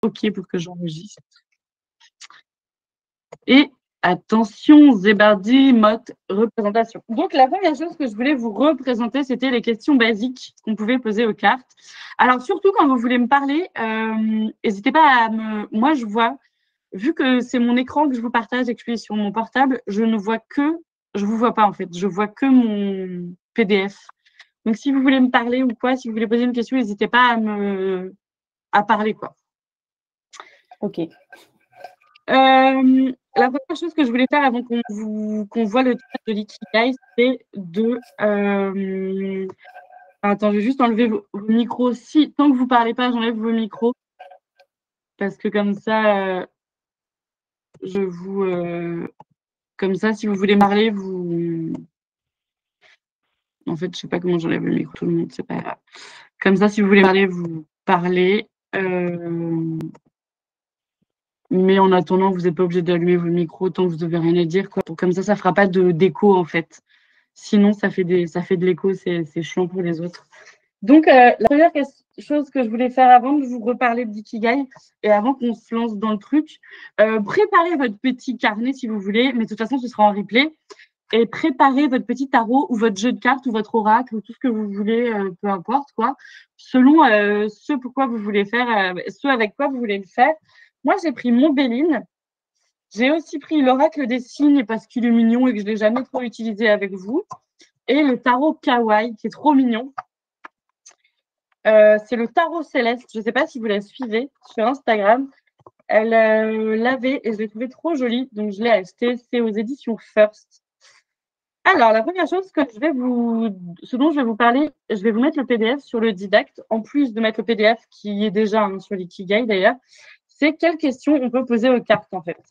OK pour que j'enregistre. Et attention, Zébardi, mode représentation. Donc, la première chose que je voulais vous représenter, c'était les questions basiques qu'on pouvait poser aux cartes. Alors, surtout quand vous voulez me parler, n'hésitez pas à me… Moi, je vois, vu que c'est mon écran que je vous partage et que je suis sur mon portable, je ne vois que… Je ne vous vois pas, en fait. Je vois que mon PDF. Donc, si vous voulez me parler ou quoi, si vous voulez poser une question, n'hésitez pas à parler, quoi. OK. La première chose que je voulais faire avant qu'on voit le chat de l'Ikigai, c'est de… Attends, je vais juste enlever vos micros. Si, tant que vous ne parlez pas, j'enlève vos micros. Parce que comme ça, je vous… comme ça, si vous voulez parler, vous… En fait, je ne sais pas comment j'enlève le micro, tout le monde, c'est pas grave. Comme ça, si vous voulez parler, vous parlez. Mais en attendant, vous n'êtes pas obligé d'allumer vos micros tant que vous n'avez rien à dire, quoi. Comme ça ne fera pas d'écho, en fait. Sinon, ça fait de l'écho, c'est chiant pour les autres. Donc, la première chose que je voulais faire avant de vous reparler d'Ikigai et avant qu'on se lance dans le truc, préparez votre petit carnet si vous voulez, mais de toute façon, ce sera en replay. Et préparez votre petit tarot ou votre jeu de cartes ou votre oracle ou tout ce que vous voulez, peu importe, quoi, selon ce pourquoi vous voulez faire, ce avec quoi vous voulez le faire. Moi, j'ai pris mon Béline. J'ai aussi pris l'oracle des signes parce qu'il est mignon et que je ne l'ai jamais trop utilisé avec vous. Et le tarot Kawaii, qui est trop mignon. C'est le tarot céleste. Je ne sais pas si vous la suivez sur Instagram. Elle l'avait et je l'ai trouvé trop jolie. Donc, je l'ai acheté. C'est aux éditions First. Alors, la première chose ce dont je vais vous parler, je vais vous mettre le PDF sur le Didacte, en plus de mettre le PDF qui est déjà sur l'Ikigai d'ailleurs, c'est quelles questions on peut poser aux cartes en fait.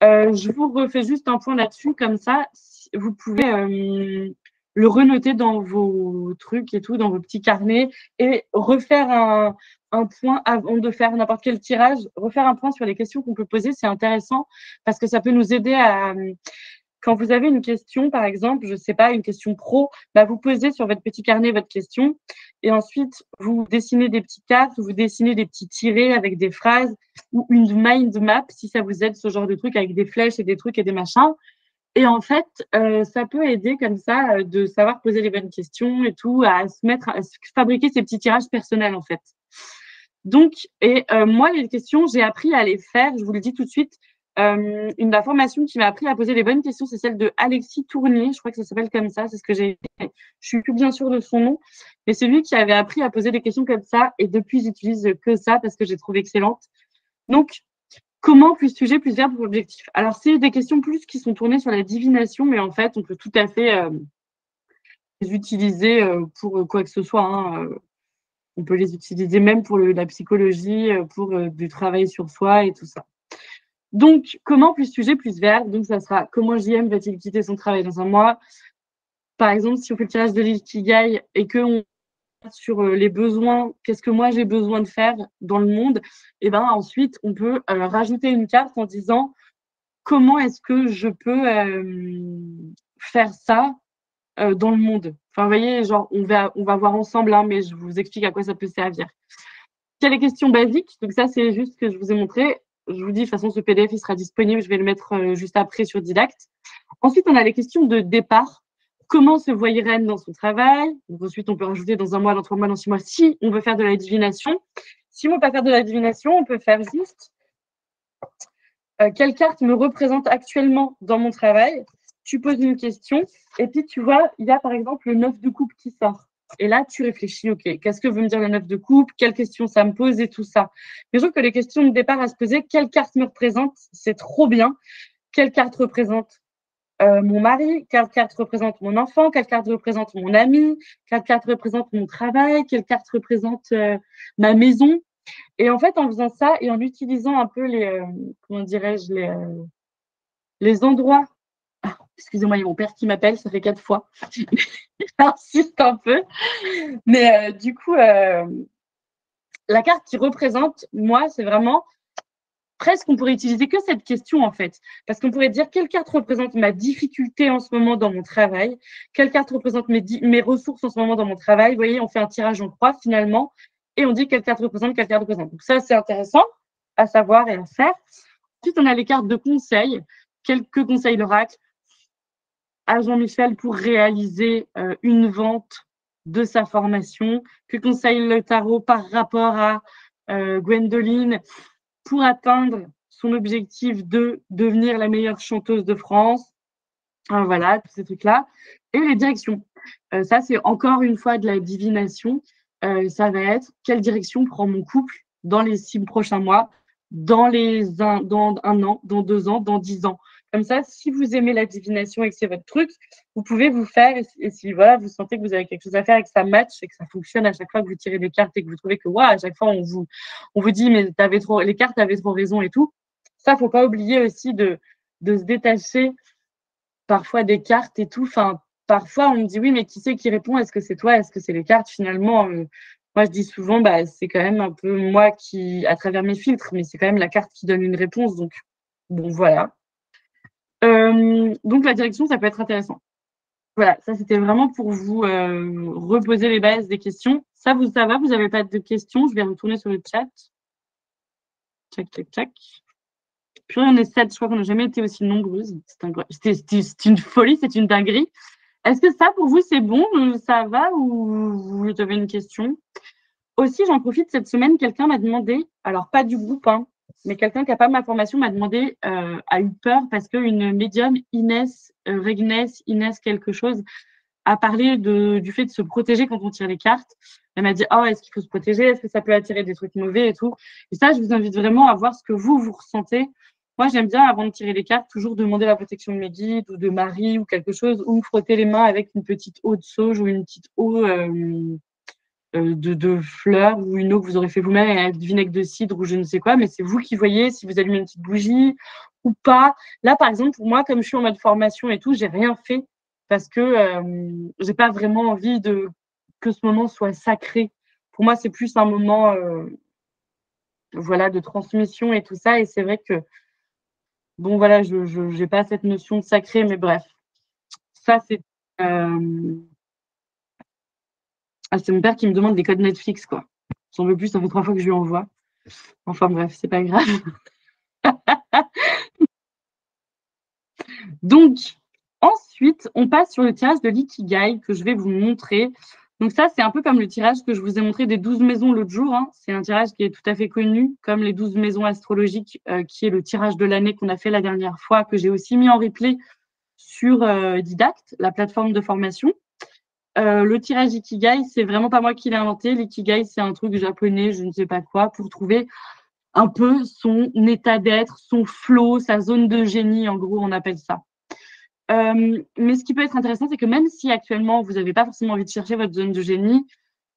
Je vous refais juste un point là-dessus, comme ça, vous pouvez le renoter dans vos trucs et tout, dans vos petits carnets, et refaire un point avant de faire n'importe quel tirage, refaire un point sur les questions qu'on peut poser, c'est intéressant, parce que ça peut nous aider à… Quand vous avez une question, par exemple, je ne sais pas, une question pro, bah vous posez sur votre petit carnet votre question et ensuite, vous dessinez des petites cartes, vous dessinez des petits tirets avec des phrases ou une mind map, si ça vous aide, ce genre de truc, avec des flèches et des trucs et des machins. Et en fait, ça peut aider comme ça de savoir poser les bonnes questions et tout, à se fabriquer ses petits tirages personnels, en fait. Donc, moi, les questions, j'ai appris à les faire, je vous le dis tout de suite. La formation qui m'a appris à poser les bonnes questions, c'est celle de Alexis Tournier. Je crois que ça s'appelle comme ça. C'est ce que j'ai. Je suis plus bien sûre de son nom, mais c'est lui qui avait appris à poser des questions comme ça. Et depuis, j'utilise que ça parce que j'ai trouvé excellente. Donc, comment plus sujet, plus verbe, plus objectif. Alors, c'est des questions plus qui sont tournées sur la divination, mais en fait, on peut tout à fait les utiliser pour quoi que ce soit. Hein. On peut les utiliser même pour la psychologie, pour du travail sur soi et tout ça. Donc, comment plus sujet, plus verbe. Donc, ça sera comment JM va-t-il quitter son travail dans un mois. Par exemple, si on fait le tirage de l'Ikigai et qu'on sur les besoins, qu'est-ce que moi j'ai besoin de faire dans le monde, et ben ensuite, on peut rajouter une carte en disant comment est-ce que je peux faire ça dans le monde. Enfin, vous voyez, genre, on va voir ensemble, hein, mais je vous explique à quoi ça peut servir. Il y a les questions basiques. Donc, ça, c'est juste ce que je vous ai montré. Je vous dis, de toute façon, ce PDF, il sera disponible. Je vais le mettre juste après sur Didacte. Ensuite, on a les questions de départ. Comment se voit Irène dans son travail? Donc, ensuite, on peut rajouter dans un mois, dans 3 mois, dans 6 mois, si on veut faire de la divination. Si on ne veut pas faire de la divination, on peut faire juste quelle carte me représente actuellement dans mon travail. Tu poses une question et puis tu vois, il y a par exemple le 9 de coupe qui sort. Et là, tu réfléchis, OK, qu'est-ce que veut me dire le 9 de coupe? Quelles questions ça me pose et tout ça. Mais je trouve que les questions de départ à se poser, quelle carte me représente? C'est trop bien. Quelle carte représente mon mari? Quelle carte représente mon enfant? Quelle carte représente mon ami? Quelle carte représente mon travail? Quelle carte représente ma maison? Et en fait, en faisant ça et en utilisant un peu comment dirais-je, les endroits. Ah, excusez-moi, il y a mon père qui m'appelle, ça fait 4 fois. J'insiste un peu. Mais du coup, la carte qui représente, moi, c'est vraiment presque, on pourrait utiliser que cette question, en fait. Parce qu'on pourrait dire quelle carte représente ma difficulté en ce moment dans mon travail, quelle carte représente mes ressources en ce moment dans mon travail. Vous voyez, on fait un tirage en croix, finalement, et on dit quelle carte représente, quelle carte représente. Donc ça, c'est intéressant. à savoir et à faire. Ensuite, on a les cartes de conseils. Quelques conseils l'oracle à Jean-Michel pour réaliser une vente de sa formation. Que conseille le tarot par rapport à Gwendoline pour atteindre son objectif de devenir la meilleure chanteuse de France. Voilà, tous ces trucs-là. Et les directions. Ça, c'est encore une fois de la divination. Ça va être quelle direction prend mon couple dans les 6 prochains mois, dans un an, dans 2 ans, dans 10 ans. Comme ça, si vous aimez la divination et que c'est votre truc, vous pouvez vous faire, et si voilà, vous sentez que vous avez quelque chose à faire et que ça match et que ça fonctionne à chaque fois que vous tirez des cartes et que vous trouvez que à chaque fois on vous dit mais les cartes avaient trop raison et tout. Ça, faut pas oublier aussi de se détacher parfois des cartes et tout. Enfin, parfois, on me dit oui, mais qui c'est qui répond? Est-ce que c'est toi? Est-ce que c'est les cartes? Finalement, moi, je dis souvent, c'est quand même un peu moi qui, à travers mes filtres, mais c'est quand même la carte qui donne une réponse. Donc, bon, voilà. Donc, la direction, ça peut être intéressant. Voilà, ça, c'était vraiment pour vous reposer les bases des questions. Ça va? Vous n'avez pas de questions? Je vais retourner sur le chat. Tchac, tchac, tchac. Puis on est 7, je crois qu'on n'a jamais été aussi nombreuses. C'est une folie, c'est une dinguerie. Est-ce que ça, pour vous, c'est bon? Ça va ou vous avez une question? Aussi, j'en profite cette semaine, quelqu'un m'a demandé, alors pas du groupe, hein, mais quelqu'un qui n'a pas ma formation m'a demandé, a eu peur parce qu'une médium, Inès quelque chose, a parlé du fait de se protéger quand on tire les cartes. Elle m'a dit, oh, est-ce qu'il faut se protéger? Est-ce que ça peut attirer des trucs mauvais et tout? Et ça, je vous invite vraiment à voir ce que vous ressentez. Moi, j'aime bien, avant de tirer les cartes, toujours demander la protection de mes guides ou de Marie ou quelque chose, ou me frotter les mains avec une petite eau de sauge ou une petite eau de fleurs ou une eau que vous aurez fait vous-même avec du vinaigre de cidre ou je ne sais quoi, mais c'est vous qui voyez si vous allumez une petite bougie ou pas. Là, par exemple, pour moi, comme je suis en mode formation et tout, j'ai rien fait parce que j'ai pas vraiment envie que ce moment soit sacré. Pour moi, c'est plus un moment voilà, de transmission et tout ça. Et c'est vrai que bon, voilà, je n'ai pas cette notion de sacré, mais bref. Ça, c'est c'est mon père qui me demande des codes Netflix, quoi. J'en veux plus, ça fait 3 fois que je lui envoie. Enfin bref, c'est pas grave. Donc, ensuite, on passe sur le tirage de l'Ikigai que je vais vous montrer. Donc ça, c'est un peu comme le tirage que je vous ai montré des 12 maisons l'autre jour. Hein. C'est un tirage qui est tout à fait connu, comme les 12 maisons astrologiques, qui est le tirage de l'année qu'on a fait la dernière fois, que j'ai aussi mis en replay sur Didact, la plateforme de formation. Le tirage Ikigai, c'est vraiment pas moi qui l'ai inventé. L'Ikigai, c'est un truc japonais, je ne sais pas quoi, pour trouver un peu son état d'être, son flow, sa zone de génie, en gros, on appelle ça. Mais ce qui peut être intéressant, c'est que même si actuellement, vous n'avez pas forcément envie de chercher votre zone de génie,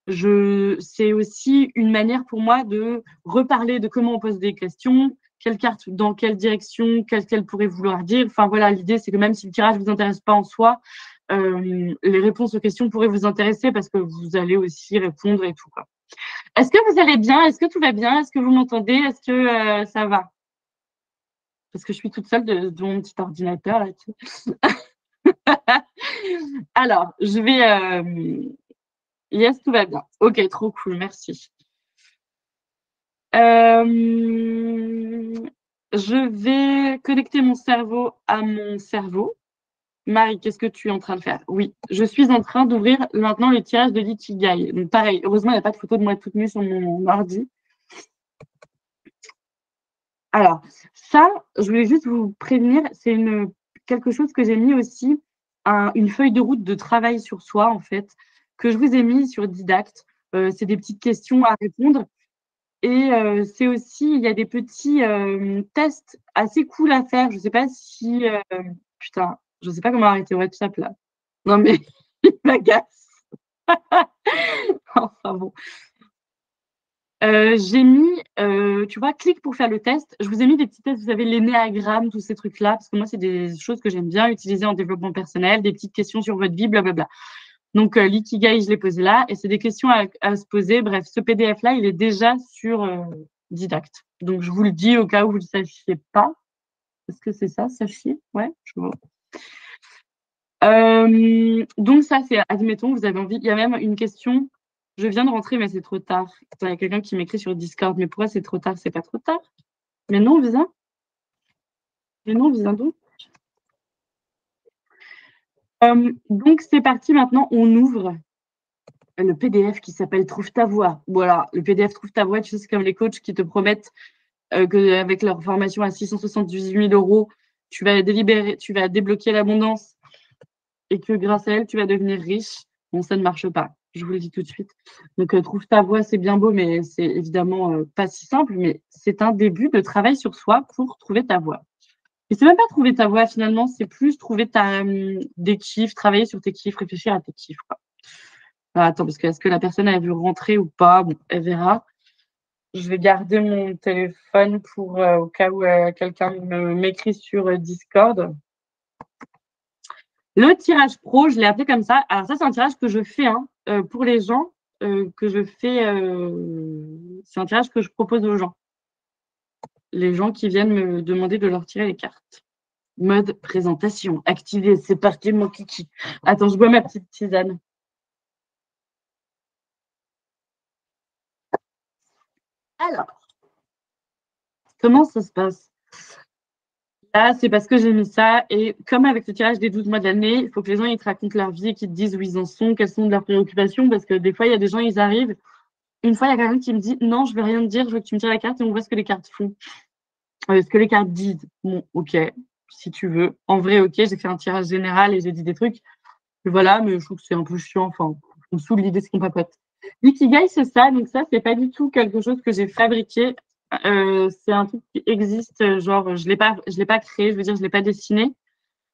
c'est aussi une manière pour moi de reparler de comment on pose des questions, quelle carte, dans quelle direction, qu'est-ce qu'elle pourrait vouloir dire. Enfin voilà, l'idée, c'est que même si le tirage ne vous intéresse pas en soi, les réponses aux questions pourraient vous intéresser parce que vous allez aussi répondre et tout, quoi. Est-ce que vous allez bien? Est-ce que tout va bien? Est-ce que vous m'entendez? Est-ce que ça va? Parce que je suis toute seule de mon petit ordinateur là-dessus. Alors, je vais... Yes, tout va bien. Ok, trop cool, merci. Je vais connecter mon cerveau à mon cerveau. Marie, qu'est-ce que tu es en train de faire? Oui, je suis en train d'ouvrir maintenant le tirage de l'Ikigai. Donc pareil, heureusement, il n'y a pas de photo de moi toute nue sur mon ordi. Alors, ça, je voulais juste vous prévenir, c'est quelque chose que j'ai mis aussi, une feuille de route de travail sur soi, en fait, que je vous ai mis sur Didact. C'est des petites questions à répondre. Et c'est aussi, il y a des petits tests assez cool à faire. Je ne sais pas si... putain, je ne sais pas comment arrêter WhatsApp là. Non, mais il m'agace. Enfin bon. J'ai mis, tu vois, clique pour faire le test. Je vous ai mis des petits tests, vous avez l'énéagramme, tous ces trucs-là, parce que moi, c'est des choses que j'aime bien utiliser en développement personnel, des petites questions sur votre vie, blablabla. Donc, l'Ikigai, je l'ai posé là, et c'est des questions à se poser. Bref, ce PDF-là, il est déjà sur Didact. Donc, je vous le dis au cas où vous ne le sachiez pas. Est-ce que c'est ça, sachiez? Ouais, je vois. Donc, ça, c'est, admettons, vous avez envie. Il y a même une question. Je viens de rentrer, mais c'est trop tard. Attends, il y a quelqu'un qui m'écrit sur Discord. Mais pourquoi c'est trop tard? C'est pas trop tard? Mais non, viens. Mais non, viens donc. Donc, c'est parti maintenant. On ouvre le PDF qui s'appelle Trouve ta voix. Voilà, le PDF Trouve ta voix, tu sais, c'est comme les coachs qui te promettent qu'avec leur formation à 678 000 euros, tu vas débloquer l'abondance et que grâce à elle, tu vas devenir riche. Bon, ça ne marche pas. Je vous le dis tout de suite. Donc, trouve ta voix, c'est bien beau, mais c'est évidemment pas si simple. Mais c'est un début de travail sur soi pour trouver ta voix. Et c'est même pas trouver ta voix finalement, c'est plus trouver des kiffs, travailler sur tes kiffs, réfléchir à tes kiffs, quoi. Alors, attends, parce que est-ce que la personne a vu rentrer ou pas? Bon, elle verra. Je vais garder mon téléphone pour au cas où quelqu'un m'écrit sur Discord. Le tirage pro, je l'ai appelé comme ça. Alors ça, c'est un tirage que je fais pour les gens, que je fais. C'est un tirage que je propose aux gens. Les gens qui viennent me demander de leur tirer les cartes. Mode présentation, activé, c'est parti mon kiki. Attends, je bois ma petite tisane. Alors, comment ça se passe? Là, c'est parce que j'ai mis ça. Et comme avec le tirage des 12 mois de l'année, il faut que les gens ils te racontent leur vie et qu'ils te disent où ils en sont, quelles sont leurs préoccupations. Parce que des fois, il y a des gens, ils arrivent. Une fois, il y a quelqu'un qui me dit non, je ne vais rien te dire, je veux que tu me tires la carte et on voit ce que les cartes font. Ce que les cartes disent. Bon, ok, si tu veux. En vrai, ok, j'ai fait un tirage général et j'ai dit des trucs. Et voilà, mais je trouve que c'est un peu chiant. Enfin, on me saoule l'idée de ce qu'on papote. L'ikigai, c'est ça. Donc ça, c'est pas du tout quelque chose que j'ai fabriqué. C'est un truc qui existe. Genre, je l'ai pas créé. Je veux dire, je l'ai pas dessiné.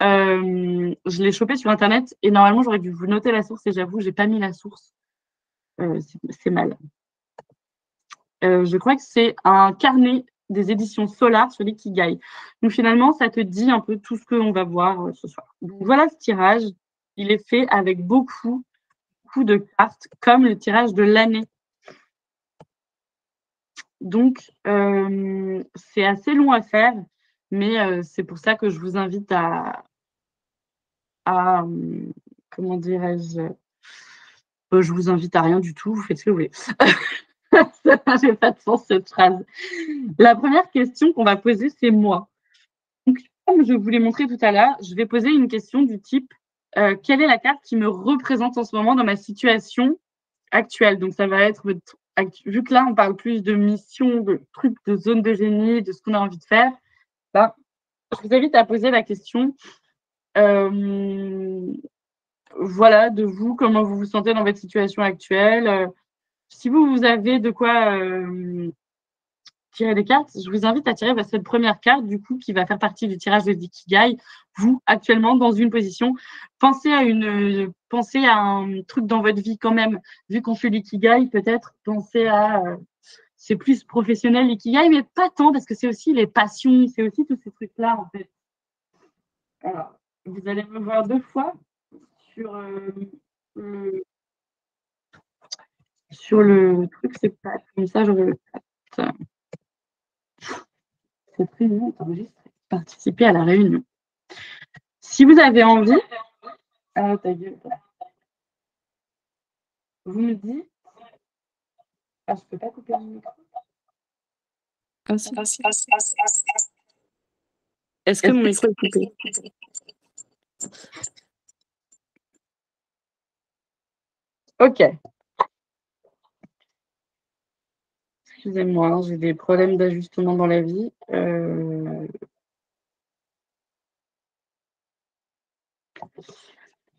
Je l'ai chopé sur Internet et normalement, j'aurais dû vous noter la source et j'avoue, j'ai pas mis la source. C'est mal. Je crois que c'est un carnet des éditions Solar sur l'ikigai. Donc finalement, ça te dit un peu tout ce qu'on va voir ce soir. Donc voilà ce tirage. Il est fait avec beaucoup de cartes, comme le tirage de l'année. Donc, c'est assez long à faire, mais c'est pour ça que je vous invite à comment dirais-je, je vous invite à rien du tout, vous faites ce que vous voulez. Ça n'a pas de sens cette phrase. La première question qu'on va poser, c'est moi. Donc, comme je vous l'ai montré tout à l'heure, je vais poser une question du type quelle est la carte qui me représente en ce moment dans ma situation actuelle? Donc, ça va être, vu que là, on parle plus de mission, de trucs, de zone de génie, de ce qu'on a envie de faire, bah, je vous invite à poser la question voilà, de vous, comment vous vous sentez dans votre situation actuelle. Si vous avez de quoi tirer des cartes, je vous invite à tirer cette première carte, du coup, qui va faire partie du tirage de Ikigai. Vous, actuellement, dans une position, pensez à un truc dans votre vie quand même. Vu qu'on fait l'Ikigai, peut-être pensez à... c'est plus professionnel l'Ikigai, mais pas tant, parce que c'est aussi les passions, c'est aussi tous ces trucs-là, en fait. Alors, vous allez me voir deux fois sur, le, sur le truc, c'est pas comme ça, j'aurais le c'est très bien enregistré. Participer à la réunion. Si vous avez envie, ah, ta gueule. Vous me dites, ah, je peux pas couper le micro. Est-ce que mon micro est coupé? Ok. Excusez-moi, j'ai des problèmes d'ajustement dans la vie.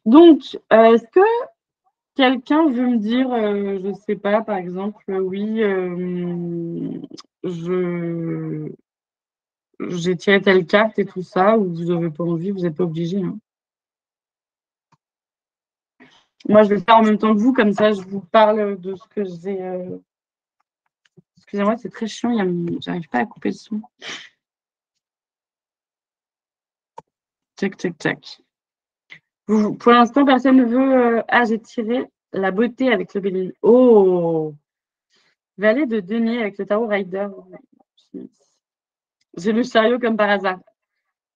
Donc, est-ce que quelqu'un veut me dire, je ne sais pas, par exemple, oui, j'ai tiré telle carte et tout ça, ou vous n'avez pas envie, vous n'êtes pas obligé. Hein. Moi, je vais le faire en même temps que vous, comme ça, je vous parle de ce que j'ai. Excusez-moi, c'est très chiant, j'arrive pas à couper le son. Tac, tac, tac. Pour l'instant, personne ne veut. Ah, j'ai tiré la beauté avec le Béline. Oh! Valet de denier avec le tarot Rider. J'ai le chariot comme par hasard.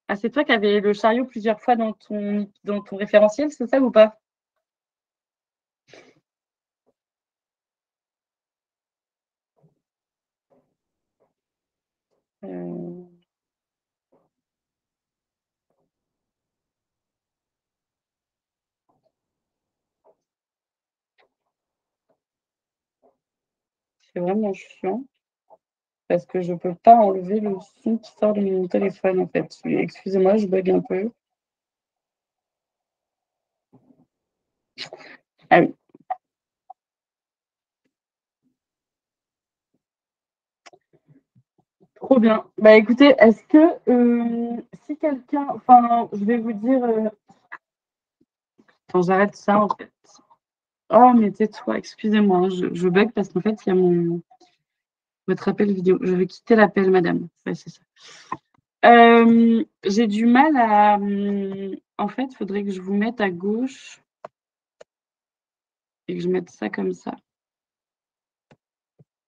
Ah, c'est toi qui avais le chariot plusieurs fois dans ton référentiel, c'est ça ou pas? C'est vraiment chiant parce que je peux pas enlever le son qui sort de mon téléphone en fait. Excusez-moi, je bug un peu. Ah oui. Trop bien. Bah écoutez, est-ce que si quelqu'un, enfin, je vais vous dire, attends, j'arrête ça en fait. Oh, mais tais-toi, excusez-moi, hein, je bug parce qu'en fait, il y a votre appel vidéo. Je vais quitter l'appel, madame. Ouais, c'est ça. J'ai du mal à. En fait, il faudrait que je vous mette à gauche et que je mette ça comme ça.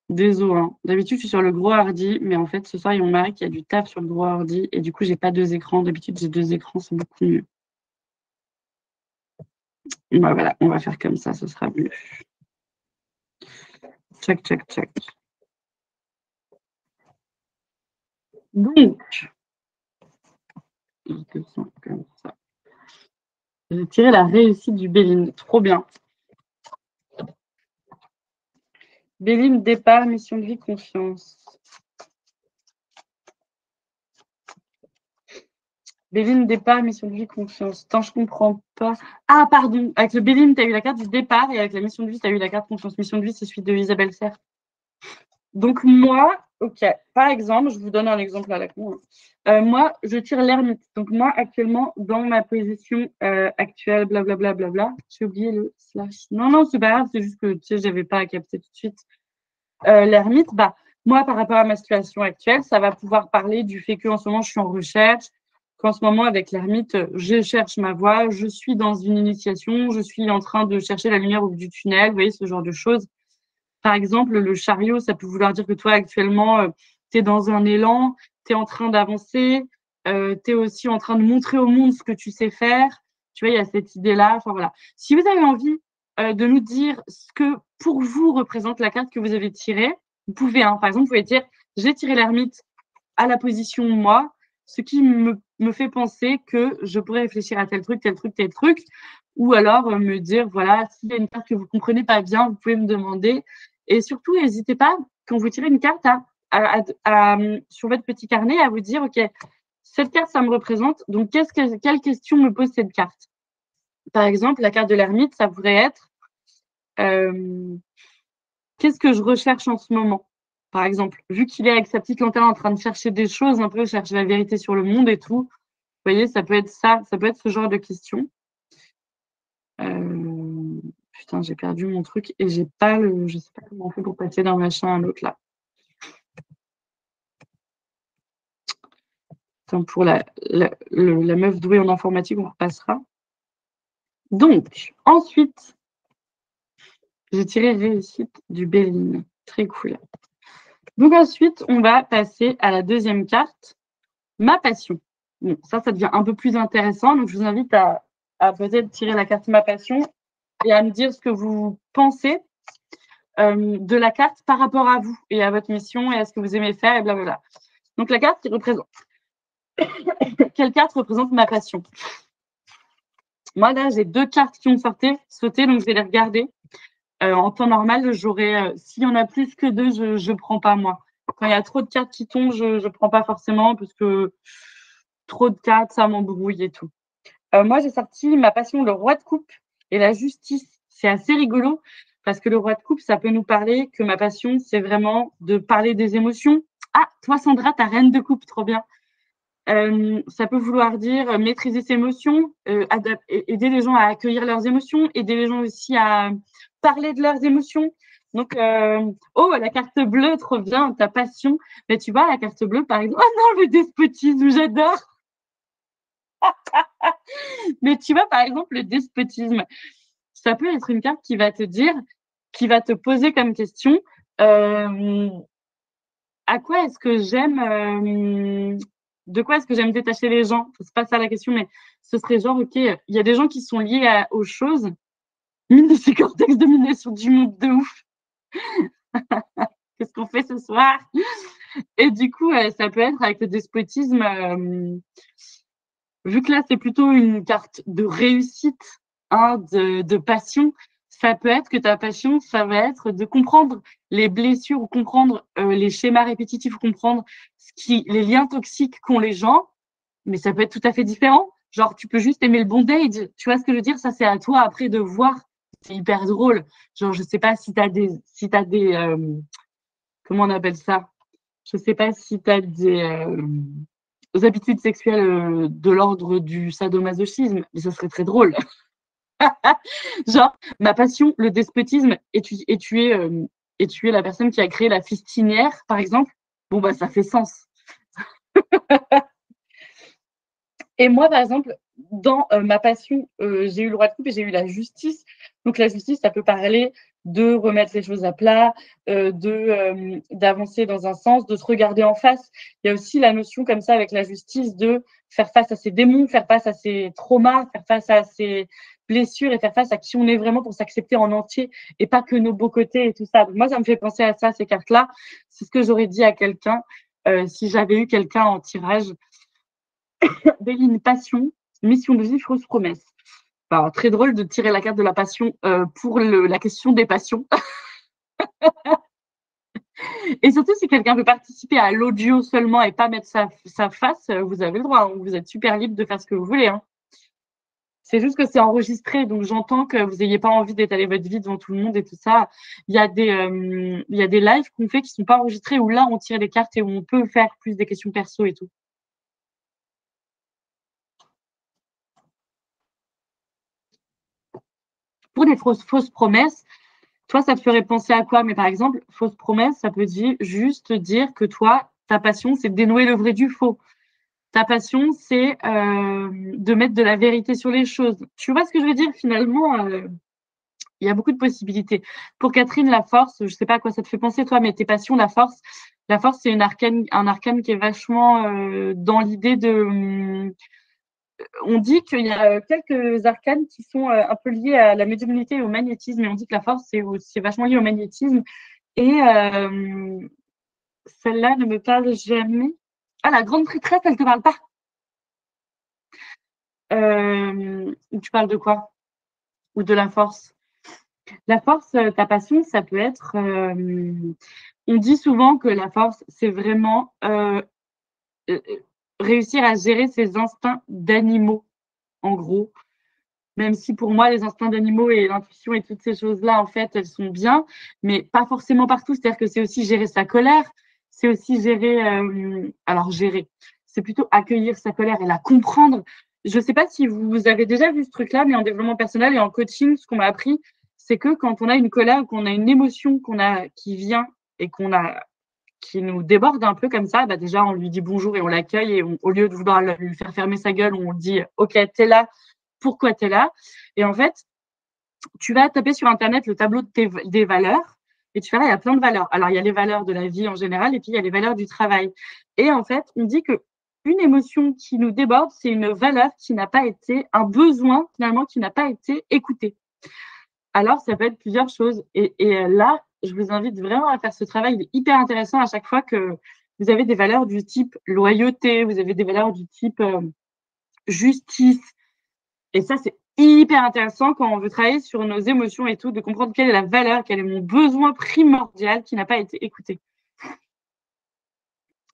Désolé, hein. D'habitude, je suis sur le gros hardy, mais en fait, ce soir, il y a mon mari qui a du taf sur le gros hardy et du coup, j'ai pas 2 écrans. D'habitude, j'ai 2 écrans, c'est beaucoup mieux. Bah, voilà, on va faire comme ça, ce sera mieux. Tchac, tchac, tchac. Donc, comme ça. J'ai tiré la réussite du Béline. Trop bien. Béline, départ, mission de vie, confiance. Béline, départ, mission de vie, confiance. Tant je comprends pas. Ah, pardon. Avec le Béline, tu as eu la carte du départ et avec la mission de vie, tu as eu la carte confiance. Mission de vie, c'est celui de Isabelle Serre. Donc, moi, ok. Par exemple, je vous donne un exemple à la con. Moi, je tire l'ermite. Donc, moi, actuellement, dans ma position actuelle, blablabla, j'ai oublié le slash. Non, c'est pas grave, c'est juste que, tu sais, j'avais pas à capter tout de suite. L'ermite, bah, moi, par rapport à ma situation actuelle, ça va pouvoir parler du fait qu'en ce moment, je suis en recherche, qu'en ce moment, avec l'ermite, je cherche ma voie, je suis dans une initiation, je suis en train de chercher la lumière au bout du tunnel, vous voyez, ce genre de choses. Par exemple, le chariot, ça peut vouloir dire que toi, actuellement, tu es dans un élan, tu es en train d'avancer, tu es aussi en train de montrer au monde ce que tu sais faire. Tu vois, il y a cette idée-là. Enfin, voilà. Si vous avez envie de nous dire ce que pour vous représente la carte que vous avez tirée, vous pouvez, hein, par exemple, vous pouvez dire j'ai tiré l'ermite à la position moi, ce qui me fait penser que je pourrais réfléchir à tel truc, tel truc, tel truc. Ou alors me dire, voilà, s'il y a une carte que vous ne comprenez pas bien, vous pouvez me demander. Et surtout, n'hésitez pas, quand vous tirez une carte, sur votre petit carnet, à vous dire, OK, cette carte, ça me représente. Donc, quelle question me pose cette carte? Par exemple, la carte de l'ermite, ça pourrait être qu'est-ce que je recherche en ce moment? Par exemple, vu qu'il est avec sa petite lanterne en train de chercher des choses, un peu chercher la vérité sur le monde et tout, vous voyez, ça peut être ça peut être ce genre de question. Putain, j'ai perdu mon truc et j'ai pas le. Je sais pas comment on fait pour passer d'un machin à l'autre là. Attends, pour la meuf douée en informatique, on repassera. Donc, ensuite, j'ai tiré réussite du Béline. Très cool. Donc ensuite, on va passer à la deuxième carte, ma passion. Bon, ça devient un peu plus intéressant. Donc, je vous invite à peut-être tirer la carte ma passion et à me dire ce que vous pensez de la carte par rapport à vous et à votre mission et à ce que vous aimez faire et blablabla. Donc, la carte qui représente. Quelle carte représente ma passion? Moi, là, j'ai 2 cartes qui ont sauté, donc je vais les regarder. En temps normal, s'il y en a plus que 2, je ne prends pas, moi. Quand il y a trop de cartes qui tombent, je ne prends pas forcément parce que trop de cartes, ça m'embrouille et tout. Moi, j'ai sorti ma passion, le roi de coupe et la justice. C'est assez rigolo parce que le roi de coupe, ça peut nous parler que ma passion, c'est vraiment de parler des émotions. Ah, toi, Sandra, ta reine de coupe, trop bien. Ça peut vouloir dire maîtriser ses émotions, aider les gens à accueillir leurs émotions, aider les gens aussi à parler de leurs émotions. Donc, oh, la carte bleue, trop bien, ta passion. Mais tu vois, la carte bleue, par exemple, oh non, le despotisme, j'adore. Mais tu vois, par exemple, le despotisme, ça peut être une carte qui va te dire, qui va te poser comme question, à quoi est-ce que j'aime, de quoi est-ce que j'aime détacher les gens? C'est pas ça la question, mais ce serait genre, OK, il y a des gens qui sont liés aux choses. Mine de ces cortex domination du monde de ouf. Qu'est-ce qu'on fait ce soir? Et du coup, ça peut être avec le despotisme, vu que là, c'est plutôt une carte de réussite, hein, de passion, ça peut être que ta passion, ça va être de comprendre les blessures ou comprendre les schémas répétitifs, ou comprendre les liens toxiques qu'ont les gens, mais ça peut être tout à fait différent. Genre, tu peux juste aimer le bondage. Tu vois ce que je veux dire? Ça, c'est à toi après de voir. C'est hyper drôle. Genre, je sais pas si t'as des, comment on appelle ça? Je sais pas si t'as des habitudes sexuelles de l'ordre du sadomasochisme, mais ça serait très drôle. Genre, ma passion, le despotisme, et tu es la personne qui a créé la fistinière, par exemple. Bon, bah, ça fait sens. Et moi, par exemple, dans ma passion, j'ai eu le droit de coupe et j'ai eu la justice. Donc, la justice, ça peut parler de remettre les choses à plat, d'avancer dans un sens, de se regarder en face. Il y a aussi la notion comme ça avec la justice de faire face à ses démons, faire face à ses traumas, faire face à ses blessures et faire face à qui on est vraiment pour s'accepter en entier et pas que nos beaux côtés et tout ça. Donc, moi, ça me fait penser à ça, ces cartes-là. C'est ce que j'aurais dit à quelqu'un si j'avais eu quelqu'un en tirage. Béline passion, mission de vie, fausse promesse. Enfin, très drôle de tirer la carte de la passion pour la question des passions. Et surtout, si quelqu'un veut participer à l'audio seulement et pas mettre sa face, vous avez le droit. Hein. Vous êtes super libre de faire ce que vous voulez. Hein. C'est juste que c'est enregistré, donc j'entends que vous n'ayez pas envie d'étaler votre vie devant tout le monde et tout ça. Il y a des lives qu'on fait qui ne sont pas enregistrés où là, on tire les cartes et où on peut faire plus des questions perso et tout. Pour des fausses promesses, toi, ça te ferait penser à quoi? Mais par exemple, fausse promesse, ça peut dire juste dire que toi, ta passion, c'est de dénouer le vrai du faux. Ta passion, c'est de mettre de la vérité sur les choses. Tu vois ce que je veux dire? Finalement, il y a beaucoup de possibilités. Pour Catherine, la force, je ne sais pas à quoi ça te fait penser, toi, mais tes passions, la force, c'est un arcane qui est vachement dans l'idée de on dit qu'il y a quelques arcanes qui sont un peu liés à la médiumnité et au magnétisme, et on dit que la force, c'est vachement lié au magnétisme. Et celle-là ne me parle jamais. Ah, la grande prêtresse, elle ne te parle pas. Tu parles de quoi? Ou de la force? La force, ta passion, ça peut être. On dit souvent que la force, c'est vraiment euh, réussir à gérer ses instincts d'animaux, en gros. Même si pour moi, les instincts d'animaux et l'intuition et toutes ces choses-là, en fait, elles sont bien, mais pas forcément partout. C'est-à-dire que c'est aussi gérer sa colère, c'est aussi gérer, alors gérer, c'est plutôt accueillir sa colère et la comprendre. Je ne sais pas si vous avez déjà vu ce truc-là, mais en développement personnel et en coaching, ce qu'on m'a appris, c'est que quand on a une colère ou qu'on a une émotion qui vient et qui nous déborde un peu comme ça, bah déjà, on lui dit bonjour et on l'accueille et au lieu de vouloir lui faire fermer sa gueule, on dit, OK, t'es là, pourquoi tu es là. Et en fait, tu vas taper sur Internet le tableau des valeurs et tu verras, il y a plein de valeurs. Alors, il y a les valeurs de la vie en général et puis il y a les valeurs du travail. Et en fait, on dit que une émotion qui nous déborde, c'est une valeur qui n'a pas été, un besoin finalement qui n'a pas été écouté. Alors, ça peut être plusieurs choses. Et là, je vous invite vraiment à faire ce travail. Il est hyper intéressant à chaque fois que vous avez des valeurs du type loyauté, vous avez des valeurs du type justice, et ça, c'est hyper intéressant quand on veut travailler sur nos émotions et tout, de comprendre quelle est la valeur, quel est mon besoin primordial qui n'a pas été écouté.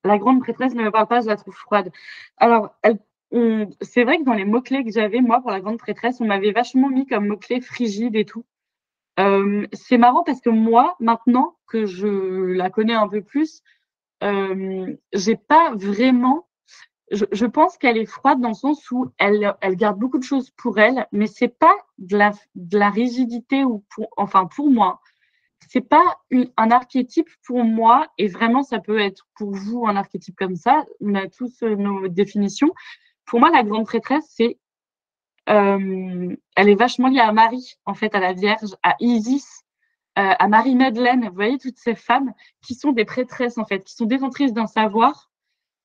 La grande prêtresse ne me parle pas, je la trouve froide. Alors, c'est vrai que dans les mots-clés que j'avais, moi, pour la grande prêtresse, on m'avait vachement mis comme mot-clé frigide et tout. C'est marrant parce que moi, maintenant que je la connais un peu plus, j'ai pas vraiment je pense qu'elle est froide dans le sens où elle garde beaucoup de choses pour elle, mais c'est pas de la rigidité ou enfin pour moi, c'est pas un archétype pour moi et vraiment ça peut être pour vous un archétype comme ça. On a tous nos définitions. Pour moi, la grande prêtresse, elle est vachement liée à Marie, en fait, à la Vierge, à Isis, à Marie-Madeleine. Vous voyez toutes ces femmes qui sont des prêtresses en fait, qui sont détentrices d'un savoir.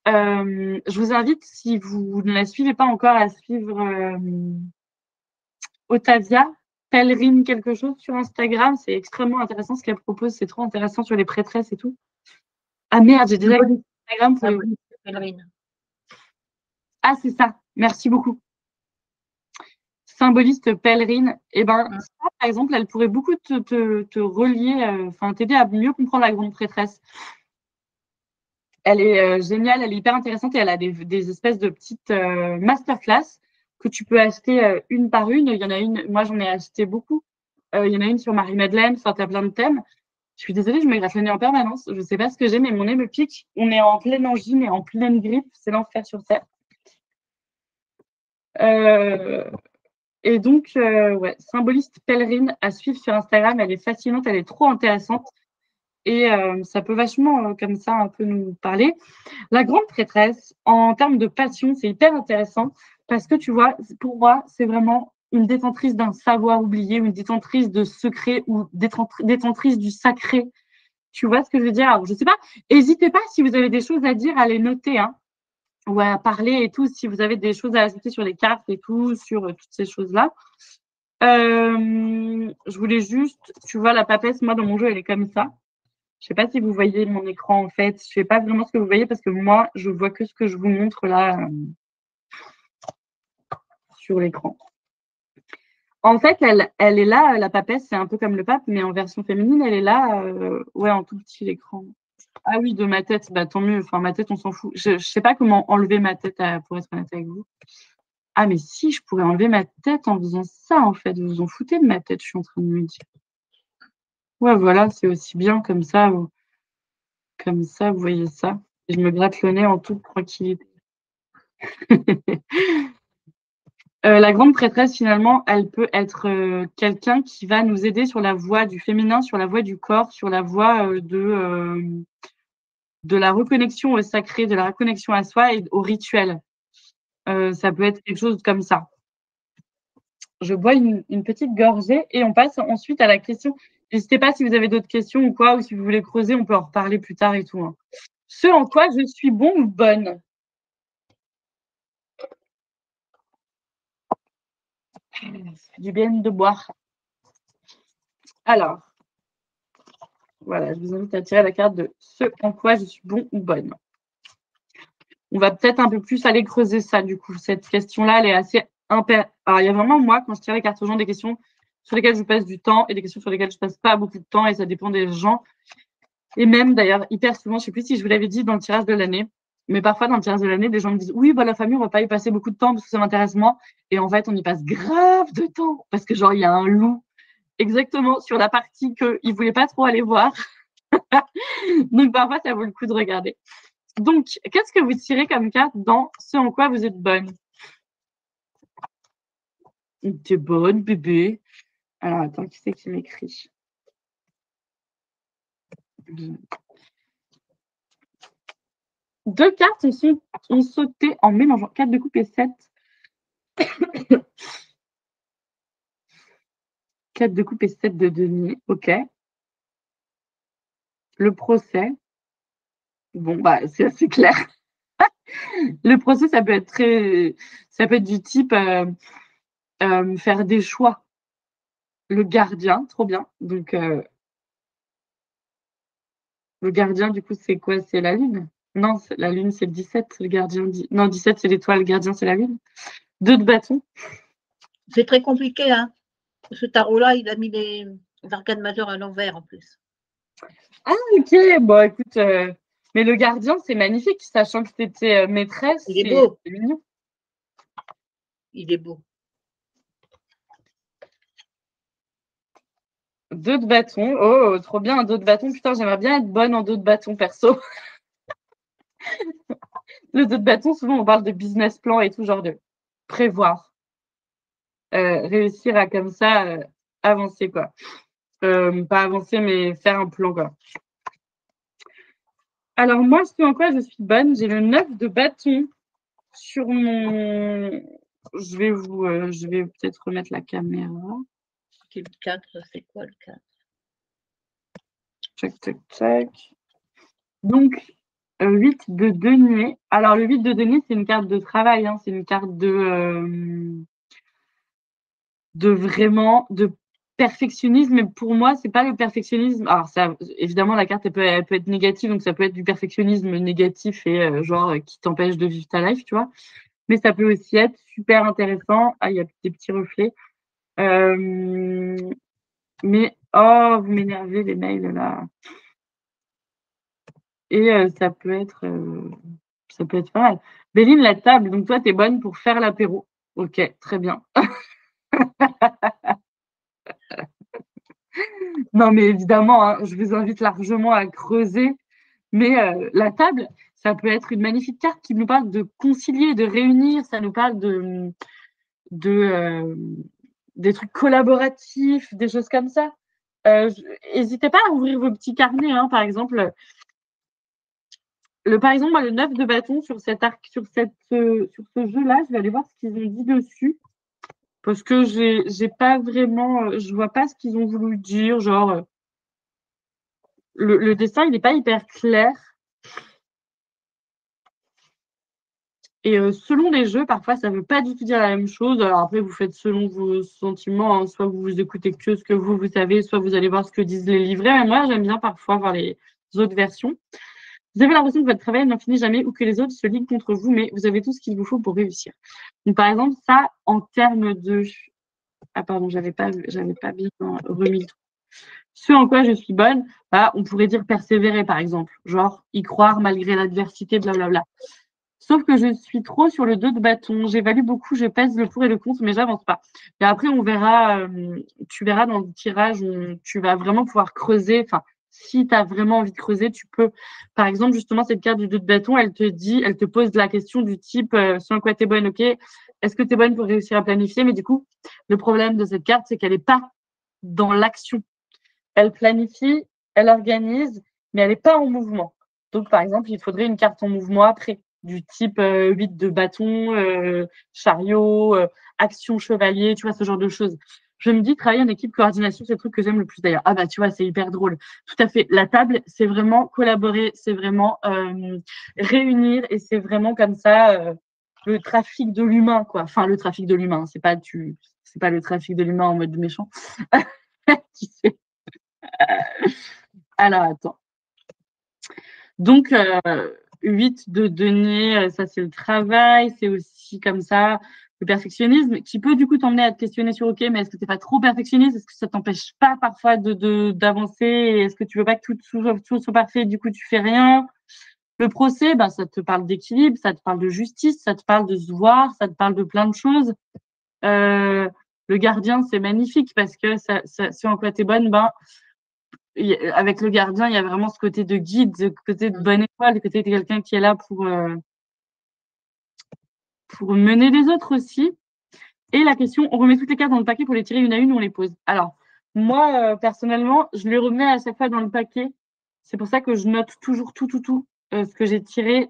Je vous invite, si vous ne la suivez pas encore, à suivre Otavia, pèlerine quelque chose sur Instagram. C'est extrêmement intéressant ce qu'elle propose. C'est trop intéressant sur les prêtresses et tout. Ah merde, j'ai déjà vu Instagram pour les... Pèlerine. Ah, c'est ça. Merci beaucoup. Symboliste pèlerine. Eh ben, ça, par exemple, elle pourrait beaucoup te relier, t'aider à mieux comprendre la grande prêtresse. Elle est géniale, elle est hyper intéressante et elle a des espèces de petites masterclass que tu peux acheter une par une. Il y en a une, moi j'en ai acheté beaucoup. Il y en a une sur Marie-Madeleine, enfin, tu as plein de thèmes. Je suis désolée, je me gratte le nez en permanence. Je ne sais pas ce que j'ai, mais mon nez me pique. On est en pleine angine et en pleine grippe. C'est l'enfer sur Terre. Et donc, ouais, symboliste pèlerine à suivre sur Instagram. Elle est fascinante, elle est trop intéressante. Et ça peut vachement, comme ça, un peu nous parler. La grande prêtresse, en termes de passion, c'est hyper intéressant parce que tu vois, pour moi, c'est vraiment une détentrice d'un savoir oublié, une détentrice de secrets ou détentrice du sacré. Tu vois ce que je veux dire? Alors, je sais pas, n'hésitez pas si vous avez des choses à dire, à les noter, hein, ou à parler et tout, si vous avez des choses à ajouter sur les cartes et tout, sur toutes ces choses-là. Je voulais juste, tu vois, la papesse, moi, dans mon jeu, elle est comme ça. Je sais pas si vous voyez mon écran en fait. Je sais pas vraiment ce que vous voyez parce que moi, je vois que ce que je vous montre là sur l'écran. En fait, elle est là, la papesse, c'est un peu comme le pape, mais en version féminine, elle est là, ouais, en tout petit l'écran. Ah oui, de ma tête, bah tant mieux. Enfin, ma tête, on s'en fout. Je sais pas comment enlever ma tête pour être honnête avec vous. Ah, mais si, je pourrais enlever ma tête en faisant ça, en fait. Vous vous en foutez de ma tête, je suis en train de me dire. Ouais, voilà, c'est aussi bien comme ça. Comme ça, vous voyez ça. Et je me gratte le nez en toute tranquillité. La grande prêtresse, finalement, elle peut être quelqu'un qui va nous aider sur la voie du féminin, sur la voie du corps, sur la voie de la reconnexion au sacré, de la reconnexion à soi et au rituel. Ça peut être quelque chose comme ça. Je bois une petite gorgée et on passe ensuite à la question. N'hésitez pas si vous avez d'autres questions ou quoi, ou si vous voulez creuser, on peut en reparler plus tard et tout, hein. Ce en quoi je suis bon ou bonne. Ça fait du bien de boire. Alors, voilà, je vous invite à tirer la carte de ce en quoi je suis bon ou bonne. On va peut-être un peu plus aller creuser ça, du coup. Cette question-là, elle est assez Alors, il y a vraiment, moi, quand je tire les cartes aux gens, des questions sur lesquelles je passe du temps et des questions sur lesquelles je passe pas beaucoup de temps et ça dépend des gens. Et même, d'ailleurs, hyper souvent, je sais plus si je vous l'avais dit dans le tirage de l'année, mais parfois, dans le tirage de l'année, des gens me disent « Oui, bah, la famille, on va pas y passer beaucoup de temps parce que ça m'intéresse moins. » Et en fait, on y passe grave de temps parce que, genre, il y a un loup exactement sur la partie qu'ils ne voulaient pas trop aller voir. Donc, parfois, ça vaut le coup de regarder. Donc, qu'est-ce que vous tirez comme carte dans ce en quoi vous êtes bonne? T'es bonne, bébé. Alors, attends, qui c'est qui m'écrit? Deux cartes ont sauté en mélangeant 4 de coupe et 7. 4 de coupe et 7 de denier. OK. Le procès. Bon, bah, c'est assez clair. Le procès, ça peut être du type faire des choix. Le gardien, trop bien. Donc, le gardien, du coup, c'est quoi? C'est la lune? Non, la lune, c'est le 17. Le gardien, non, 17, c'est l'étoile. Le gardien, c'est la lune. 2 de bâton. C'est très compliqué, hein. Ce tarot-là, il a mis les arcanes majeures à l'envers en plus. Ah, ok. Bon, écoute, mais le gardien, c'est magnifique, sachant que tu étais maîtresse. Il est beau. C'est mignon. Il est beau. 2 de bâton. Oh, trop bien, un 2 de bâton. Putain, j'aimerais bien être bonne en 2 de bâton, perso. Le 2 de bâton, souvent, on parle de business plan et tout, genre de prévoir. Réussir à, comme ça, avancer, quoi. Pas avancer, mais faire un plan, quoi. Alors, moi, ce en quoi je suis bonne, j'ai le 9 de bâton sur mon... Je vais peut-être remettre la caméra. Le 4, c'est quoi le 4? Tac, tac, tac. Donc, 8 de denier. Alors, le 8 de denier, c'est une carte de travail, hein. C'est une carte de vraiment, perfectionnisme, mais pour moi, c'est pas le perfectionnisme. Alors, ça, évidemment, la carte, elle peut être négative, donc ça peut être du perfectionnisme négatif et genre qui t'empêche de vivre ta life, tu vois. Mais ça peut aussi être super intéressant. Ah, il y a des petits reflets. Mais, oh, vous m'énervez les mails là. Et ça peut être pas mal. Béline, la table. Donc, toi, tu es bonne pour faire l'apéro. Ok, très bien. Non, mais évidemment, hein, je vous invite largement à creuser. Mais la table, ça peut être une magnifique carte qui nous parle de concilier, de réunir. Ça nous parle de des trucs collaboratifs, des choses comme ça. N'hésitez pas à ouvrir vos petits carnets, hein, par exemple. Par exemple, moi, le 9 de bâton sur cet arc, sur ce jeu-là, je vais aller voir ce qu'ils ont dit dessus. Parce que j'ai pas vraiment, je vois pas ce qu'ils ont voulu dire. Genre, le dessin, il n'est pas hyper clair. Et selon les jeux, parfois, ça ne veut pas du tout dire la même chose. Alors après, vous faites selon vos sentiments, hein. Soit vous écoutez que ce que vous savez, soit vous allez voir ce que disent les livrets. Mais moi, j'aime bien parfois voir les autres versions. Vous avez l'impression que votre travail n'en finit jamais ou que les autres se liguent contre vous, mais vous avez tout ce qu'il vous faut pour réussir. Donc, par exemple, ça, en termes de... Ah, pardon, j'avais pas bien remis le truc. Ce en quoi je suis bonne, bah, on pourrait dire persévérer, par exemple. Genre, y croire malgré l'adversité, blablabla. Sauf que je suis trop sur le dos de bâton. J'évalue beaucoup, je pèse le pour et le contre, mais j'avance pas. Et après, on verra, tu verras dans le tirage, tu vas vraiment pouvoir creuser. Enfin, si tu as vraiment envie de creuser, tu peux. Par exemple, justement, cette carte du dos de bâton, elle te pose la question du type sur quoi tu es bonne, ok, est-ce que tu es bonne pour réussir à planifier? Mais du coup, le problème de cette carte, c'est qu'elle n'est pas dans l'action. Elle planifie, elle organise, mais elle n'est pas en mouvement. Donc, par exemple, il faudrait une carte en mouvement après, du type 8 de bâton, chariot, action chevalier, tu vois, ce genre de choses. Je me dis, travailler en équipe, coordination, c'est le truc que j'aime le plus d'ailleurs. Ah bah, tu vois, c'est hyper drôle. Tout à fait. La table, c'est vraiment collaborer, c'est vraiment réunir et c'est vraiment comme ça le trafic de l'humain, quoi. Enfin, le trafic de l'humain, c'est pas le trafic de l'humain en mode méchant. Tu sais. Alors, attends. Donc, 8 de denier, ça c'est le travail, c'est aussi comme ça le perfectionnisme qui peut du coup t'emmener à te questionner sur OK, mais est-ce que tu n'es pas trop perfectionniste? Est-ce que ça t'empêche pas parfois d'avancer? Est-ce que tu veux pas que tout soit parfait? Du coup, tu fais rien. Le procès, bah, ça te parle d'équilibre, ça te parle de justice, ça te parle de se voir, ça te parle de plein de choses. Le gardien, c'est magnifique parce que si en quoi tu es bonne, ben, avec le gardien, il y a vraiment ce côté de guide, ce côté de bonne étoile, le côté de quelqu'un qui est là pour mener les autres aussi. Et la question, on remet toutes les cartes dans le paquet pour les tirer une à une ou on les pose. Alors, moi, personnellement, je les remets à chaque fois dans le paquet. C'est pour ça que je note toujours tout, ce que j'ai tiré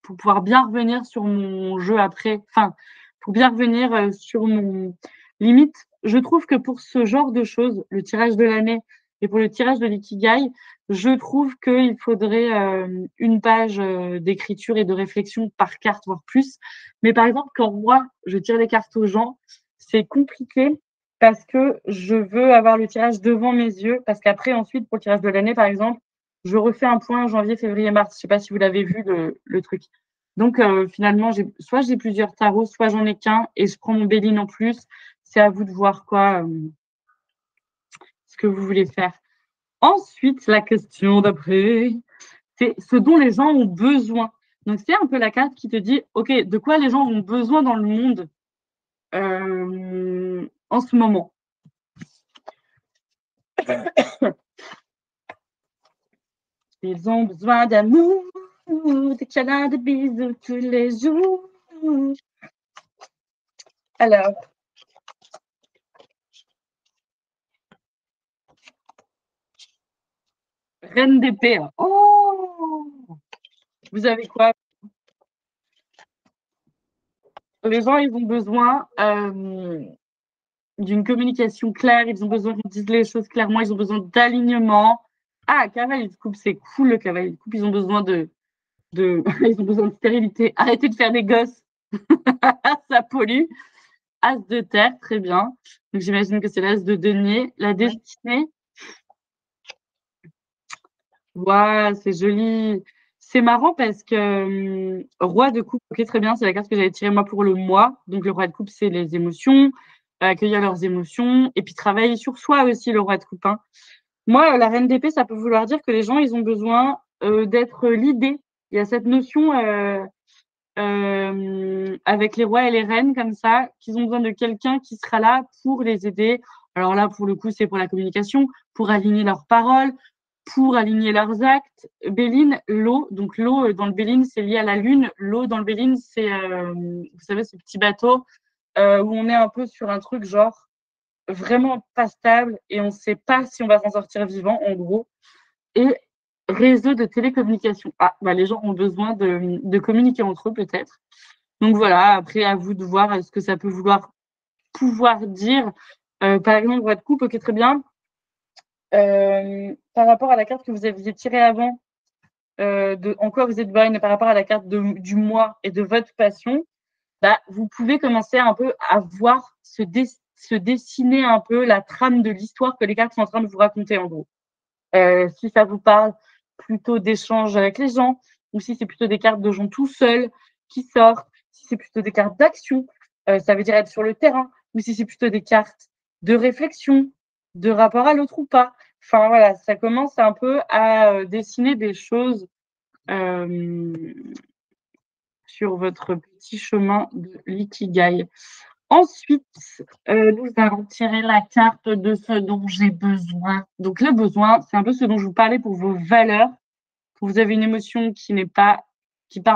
pour pouvoir bien revenir sur mon jeu après. Enfin, pour bien revenir sur mon limite. Je trouve que pour ce genre de choses, le tirage de l'année et pour le tirage de l'ikigai, je trouve qu'il faudrait une page d'écriture et de réflexion par carte, voire plus. Mais par exemple, quand moi, je tire les cartes aux gens, c'est compliqué parce que je veux avoir le tirage devant mes yeux. Parce qu'après, ensuite, pour le tirage de l'année, par exemple, je refais un point janvier, février, mars. Je ne sais pas si vous l'avez vu, le truc. Donc, finalement, soit j'ai plusieurs tarots, soit j'en ai qu'un et je prends mon Béline en plus. C'est à vous de voir ce que vous voulez faire. Ensuite, la question d'après, c'est ce dont les gens ont besoin. Donc, c'est un peu la carte qui te dit, OK, de quoi les gens ont besoin dans le monde en ce moment. Ils ont besoin d'amour, de câlins, de bisous tous les jours. Alors, Reine d'épée. Oh, vous avez quoi? Les gens, ils ont besoin d'une communication claire, ils ont besoin qu'on dise les choses clairement, ils ont besoin d'alignement. Ah, cavalier de coupe, c'est cool le cavalier de coupe, ils ont besoin ils ont besoin de stérilité. Arrêtez de faire des gosses, ça pollue. As de terre, très bien. Donc, j'imagine que c'est l'As de denier. La destinée. Waouh, c'est joli. C'est marrant parce que roi de coupe, ok, très bien, c'est la carte que j'avais tirée moi pour le mois. Donc, le roi de coupe, c'est les émotions, accueillir leurs émotions et puis travailler sur soi aussi, le roi de coupe, hein. Moi, la reine d'épée, ça peut vouloir dire que les gens, ils ont besoin d'être l'idée. Il y a cette notion avec les rois et les reines comme ça, qu'ils ont besoin de quelqu'un qui sera là pour les aider. Alors là, pour le coup, c'est pour la communication, pour aligner leurs paroles, pour aligner leurs actes. Béline, l'eau. Donc l'eau dans le Béline, c'est lié à la lune. L'eau dans le Béline, c'est, vous savez, ce petit bateau où on est un peu sur un truc genre vraiment pas stable et on ne sait pas si on va s'en sortir vivant, en gros. Et réseau de télécommunication. Ah, bah, les gens ont besoin de communiquer entre eux, peut-être. Donc voilà, après, à vous de voir ce que ça peut pouvoir dire. Par exemple, roi de coupe, ok, très bien. Par rapport à la carte que vous aviez tirée avant, en quoi vous êtes bonne, et par rapport à la carte du mois et de votre passion, bah, vous pouvez commencer un peu à voir se dessiner un peu la trame de l'histoire que les cartes sont en train de vous raconter, en gros. Si ça vous parle plutôt d'échanges avec les gens, ou si c'est plutôt des cartes de gens tout seuls qui sortent, si c'est plutôt des cartes d'action, ça veut dire être sur le terrain, ou si c'est plutôt des cartes de réflexion, de rapport à l'autre ou pas. Enfin voilà, ça commence un peu à dessiner des choses sur votre petit chemin de l'ikigai. Ensuite, nous allons tirer la carte de ce dont j'ai besoin. Donc, le besoin, c'est un peu ce dont je vous parlais pour vos valeurs. Quand vous avez une émotion qui part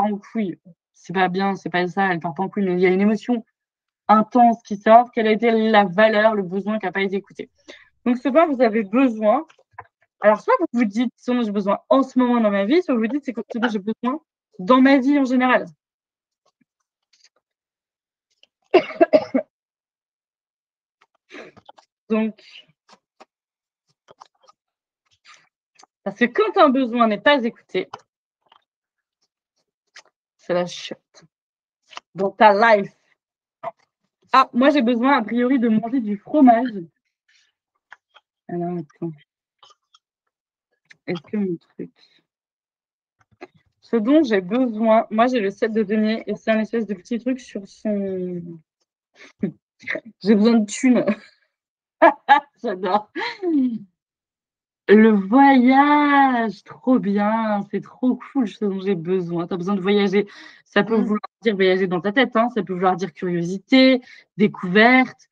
en couille, c'est pas bien, c'est pas ça, elle part pas en couille, mais il y a une émotion intense qui sort. Quelle a été la valeur, le besoin qui n'a pas été écouté? Donc, ce soir, vous avez besoin. Alors, soit vous vous dites ce dont j'ai besoin en ce moment dans ma vie, soit vous vous dites c'est ce dont j'ai besoin dans ma vie en général. Donc, parce que quand un besoin n'est pas écouté, c'est la chute dans ta life. Ah, moi, j'ai besoin, a priori, de manger du fromage. Alors, attends. Est-ce que mon truc... Ce dont j'ai besoin... Moi, j'ai le 7 de denier et c'est un espèce de petit truc sur son... J'ai besoin de thunes. J'adore. Le voyage, trop bien, c'est trop cool ce dont j'ai besoin. Tu as besoin de voyager. Ça peut vouloir dire voyager dans ta tête, hein. Ça peut vouloir dire curiosité, découverte.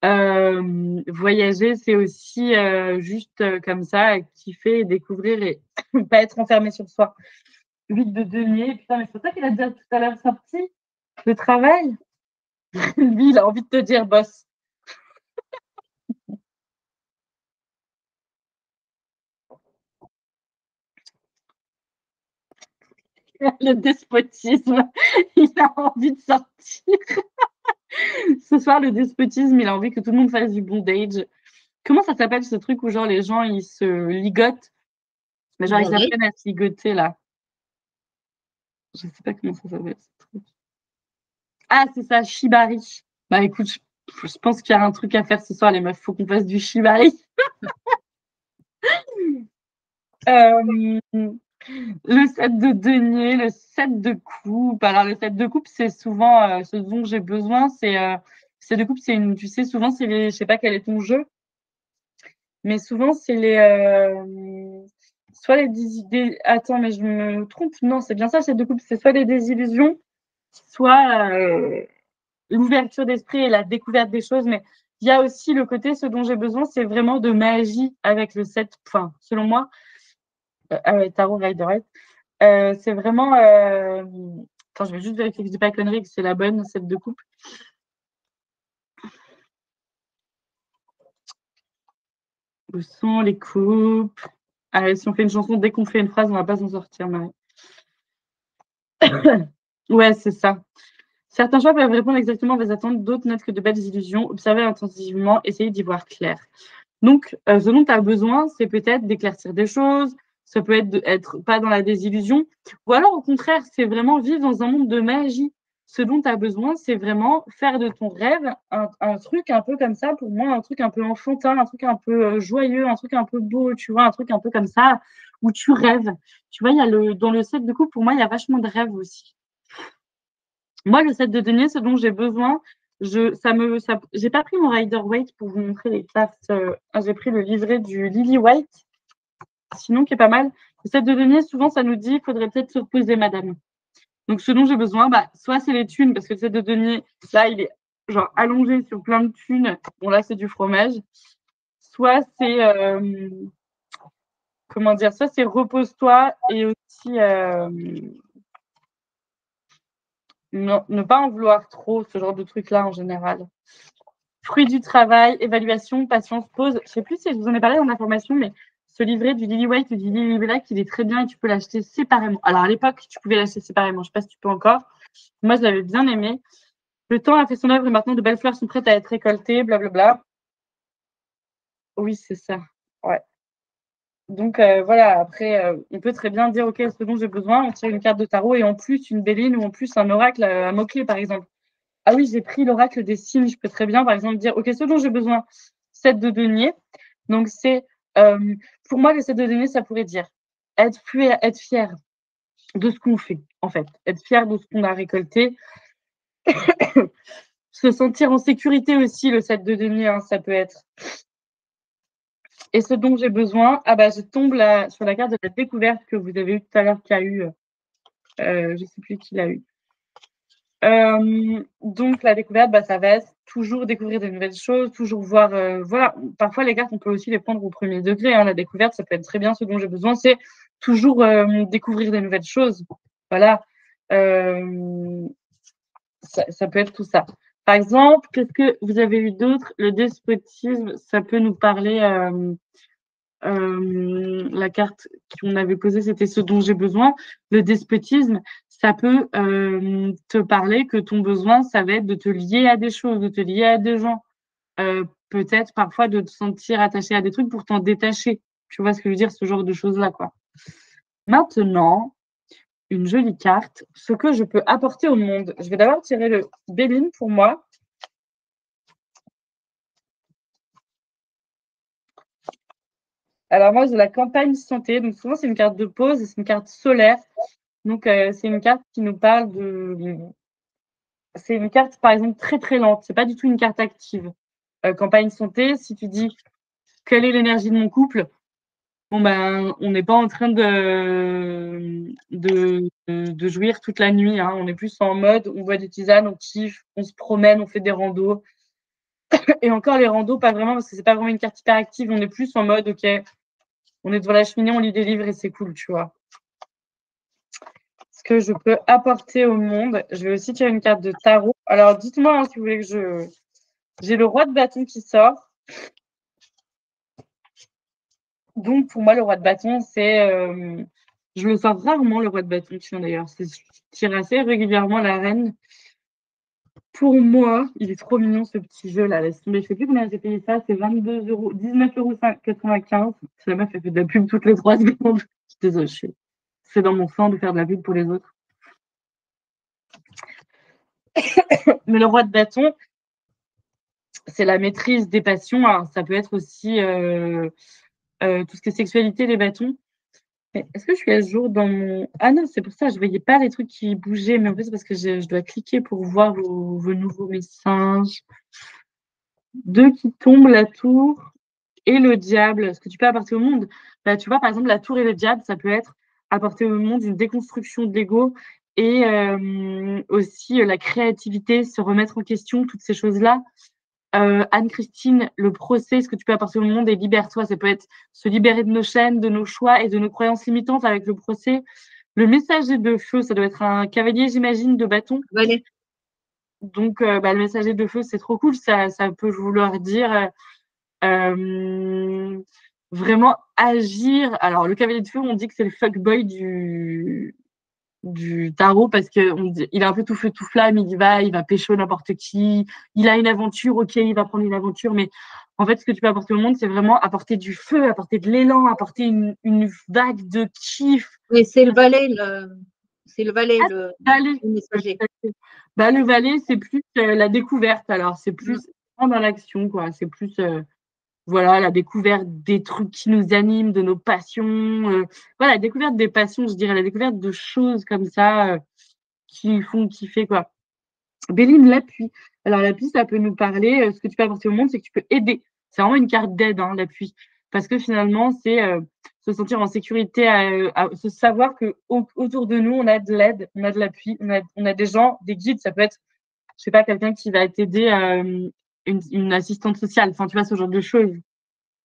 Voyager, c'est aussi juste comme ça, kiffer, découvrir et pas être enfermé sur soi. 8 de denier, putain, mais c'est ça qu'il a dit tout à l'heure sorti, le travail. Lui, il a envie de te dire, boss. Le despotisme, il a envie de sortir. Ce soir, le despotisme, il a envie que tout le monde fasse du bondage. Comment ça s'appelle ce truc où genre les gens ils se ligotent, mais genre ils apprennent à se ligoter là. Je sais pas comment ça s'appelle ce truc. Ah, c'est ça, shibari. Bah écoute, je pense qu'il y a un truc à faire ce soir, les meufs. Faut qu'on fasse du shibari. Le 7 de denier, le 7 de coupe. Alors, le 7 de coupe, c'est souvent ce dont j'ai besoin. C'est 7 de coupe, c'est une, tu sais, souvent, c'est les, je sais pas quel est ton jeu, mais souvent, c'est les, soit les idées. Attends, mais je me trompe. Non, c'est bien ça, le 7 de coupe, c'est soit les désillusions, soit l'ouverture d'esprit et la découverte des choses. Mais il y a aussi le côté, ce dont j'ai besoin, c'est vraiment de magie avec le 7. Enfin, selon moi, Tarot Rider, c'est vraiment. Attends, je vais juste vérifier que je dis pas connerie, que c'est la bonne, 7 de coupe. Le son, les coupes. Ah, si on fait une chanson, dès qu'on fait une phrase, on va pas s'en sortir, Marie. Ouais, c'est ça. Certains choix peuvent répondre exactement à vos attentes, d'autres n'être que de belles illusions. Observez intensivement, essayez d'y voir clair. Donc, ce dont tu as besoin, c'est peut-être d'éclaircir des choses. Ça peut être d'être pas dans la désillusion. Ou alors, au contraire, c'est vraiment vivre dans un monde de magie. ce dont tu as besoin, c'est vraiment faire de ton rêve un truc un peu comme ça, pour moi, un truc un peu enfantin, un truc un peu joyeux, un truc un peu beau, tu vois, un truc un peu comme ça, où tu rêves. Tu vois, dans le set de coupe, pour moi, il y a vachement de rêves aussi. Moi, le set de denier, ce dont j'ai besoin, j'ai pas pris mon Rider-Waite pour vous montrer les cartes. J'ai pris le livret du Lily White, sinon qui est pas mal. Le set de denier, souvent, ça nous dit il faudrait peut-être se reposer, madame. Donc, ce dont j'ai besoin, soit c'est les thunes, parce que le set de denier, là, il est genre allongé sur plein de thunes. Bon, là, c'est du fromage. Soit c'est, comment dire, soit c'est repose-toi et aussi non, ne pas en vouloir trop, ce genre de truc-là en général. Fruit du travail, évaluation, patience, pause. Je sais plus si je vous en ai parlé dans la formation, mais ce livret du Lily White ou du Lily Black, il est très bien et tu peux l'acheter séparément. Alors, à l'époque, tu pouvais l'acheter séparément. Je ne sais pas si tu peux encore. Moi, je l'avais bien aimé. Le temps a fait son œuvre et maintenant de belles fleurs sont prêtes à être récoltées, blablabla. Oui, c'est ça. Ouais. Donc, voilà. Après, on peut très bien dire, OK, ce dont j'ai besoin, on tire une carte de tarot et en plus une béline ou en plus un oracle à mots-clés, par exemple. Ah oui, j'ai pris l'oracle des signes. Je peux très bien, par exemple, dire, OK, ce dont j'ai besoin, 7 de denier. Donc, c'est, pour moi, le 7 de denier, ça pourrait dire être fier de ce qu'on fait, en fait. Être fier de ce qu'on a récolté. Se sentir en sécurité aussi, le 7 de denier, hein, ça peut être. Et ce dont j'ai besoin, je tombe là, sur la carte de la découverte que vous avez eu tout à l'heure, qui a eu, je ne sais plus qui l'a eu. Donc, la découverte, ça va être toujours découvrir de nouvelles choses, toujours voir. Voilà, parfois, les cartes, on peut aussi les prendre au premier degré. Hein. La découverte, ça peut être très bien. Ce dont j'ai besoin, c'est toujours découvrir des nouvelles choses. Voilà. Ça peut être tout ça. Par exemple, qu'est-ce que vous avez eu d'autre? Le despotisme, ça peut nous parler. La carte qu'on avait posée, c'était ce dont j'ai besoin. Le despotisme, ça peut te parler que ton besoin, ça va être de te lier à des choses, de te lier à des gens. Peut-être parfois de te sentir attaché à des trucs pour t'en détacher. Tu vois ce que je veux dire, ce genre de choses-là, quoi. Maintenant, une jolie carte, ce que je peux apporter au monde. Je vais d'abord tirer le Béline pour moi. Alors moi, j'ai la campagne santé. Donc souvent, c'est une carte de pause et c'est une carte solaire. Donc, c'est une carte qui nous parle de… C'est une carte, par exemple, très, très lente. C'est pas du tout une carte active. Campagne santé, si tu dis « Quelle est l'énergie de mon couple ?» Bon, on n'est pas en train de jouir toute la nuit. Hein. On est plus en mode, on boit des tisanes, on kiffe, on se promène, on fait des randos. Et encore, les randos, pas vraiment, parce que c'est pas vraiment une carte hyper active. On est plus en mode, OK, on est devant la cheminée, on lit des livres et c'est cool, tu vois. Ce que je peux apporter au monde. Je vais aussi tirer une carte de tarot. Alors, dites-moi si vous voulez que j'ai le roi de bâton qui sort. Donc, pour moi, le roi de bâton, c'est… je le sors rarement, le roi de bâton, d'ailleurs. Je tire assez régulièrement la reine. Pour moi, il est trop mignon, ce petit jeu-là. Laisse tomber. Je ne sais plus combien j'ai payé ça. C'est 19,95 €. La meuf, elle fait de la pub toutes les 3 secondes. Je suis désolée. C'est dans mon sang de faire de la pub pour les autres. Mais le roi de bâton, c'est la maîtrise des passions. Alors, ça peut être aussi tout ce qui est sexualité, les bâtons. Mais est-ce que je suis à jour dans mon… Ah non, c'est pour ça, je ne voyais pas les trucs qui bougeaient. Mais en fait, c'est parce que je dois cliquer pour voir vos nouveaux messages. 2 qui tombent, la tour et le diable. Ce que tu peux apporter au monde. Tu vois, par exemple, la tour et le diable, ça peut être apporter au monde une déconstruction de l'ego et aussi la créativité, se remettre en question, toutes ces choses-là. Anne-Christine, le procès, ce que tu peux apporter au monde et libère-toi. Ça peut être se libérer de nos chaînes, de nos choix et de nos croyances limitantes avec le procès. Le messager de feu, ça doit être un cavalier, j'imagine, de bâton. Allez. Donc, le messager de feu, c'est trop cool. Ça peut vouloir dire vraiment agir. Alors, le cavalier de feu, on dit que c'est le fuckboy du tarot parce qu'il est un peu tout feu tout flamme, il va pécho n'importe qui, il a une aventure, ok, il va prendre une aventure, mais en fait, ce que tu peux apporter au monde, c'est vraiment apporter du feu, apporter de l'élan, apporter une vague de kiff. Mais c'est le balai, C'est le valet, Valet. le messager. Bah, le valet, c'est plus la découverte. Alors, c'est plus dans l'action, quoi. C'est plus voilà, la découverte des trucs qui nous animent, de nos passions. Voilà, la découverte des passions, je dirais, la découverte de choses comme ça qui font kiffer, quoi. Béline, l'appui. Alors, l'appui, ça peut nous parler, ce que tu peux apporter au monde, c'est que tu peux aider. C'est vraiment une carte d'aide, hein, l'appui. Parce que finalement, c'est se sentir en sécurité, se savoir que autour de nous, on a de l'aide, on a de l'appui, on a des gens, des guides. Ça peut être, je sais pas, quelqu'un qui va t'aider, une assistante sociale. Enfin, tu vois, ce genre de choses.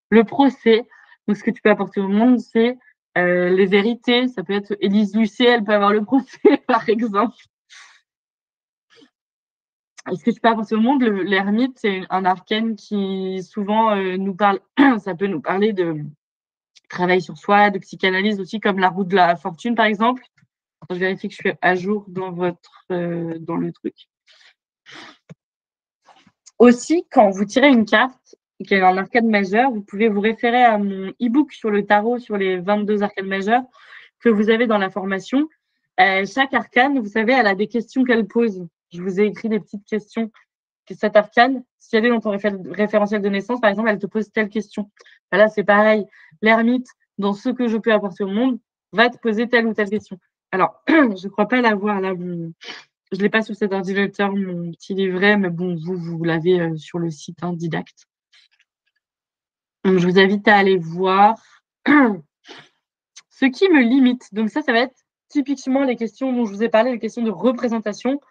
Le procès, donc ce que tu peux apporter au monde, c'est les vérités. Ça peut être Élise Lucet, elle peut avoir le procès, par exemple. Et ce que tu peux apporter au monde, l'ermite, c'est un arcane qui souvent nous parle, ça peut nous parler de travail sur soi, de psychanalyse aussi, comme la roue de la fortune, par exemple. Je vérifie que je suis à jour dans dans le truc. Aussi, quand vous tirez une carte, qui est un arcane majeur, vous pouvez vous référer à mon e-book sur le tarot, sur les 22 arcanes majeurs que vous avez dans la formation. Chaque arcane, vous savez, elle a des questions qu'elle pose. Je vous ai écrit des petites questions. Que cette arcane, si elle est dans ton référentiel de naissance, par exemple, elle te pose telle question. Ben là, c'est pareil. L'ermite, dans ce que je peux apporter au monde, va te poser telle ou telle question. Alors, je ne crois pas l'avoir là. Je ne l'ai pas sur cet ordinateur, mon petit livret, mais bon, vous l'avez sur le site Didacte. Donc, je vous invite à aller voir. Ce qui me limite. Donc, ça va être typiquement les questions dont je vous ai parlé, les questions de représentation.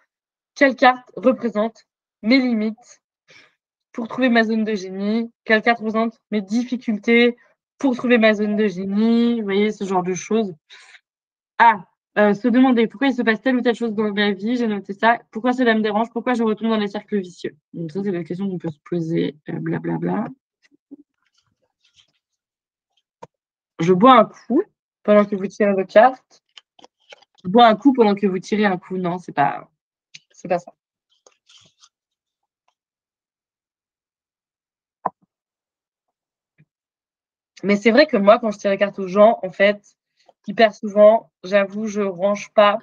Quelle carte représente mes limites pour trouver ma zone de génie? Quelle carte représente mes difficultés pour trouver ma zone de génie? Vous voyez, ce genre de choses. Se demander pourquoi il se passe telle ou telle chose dans ma vie, j'ai noté ça. Pourquoi cela me dérange? Pourquoi je retombe dans les cercles vicieux? Donc ça, c'est la question qu'on peut se poser, blablabla. Je bois un coup pendant que vous tirez vos cartes. Je bois un coup pendant que vous tirez un coup. Non, c'est pas ça. Mais c'est vrai que moi, quand je tire les cartes aux gens, en fait, hyper souvent, j'avoue, je range pas.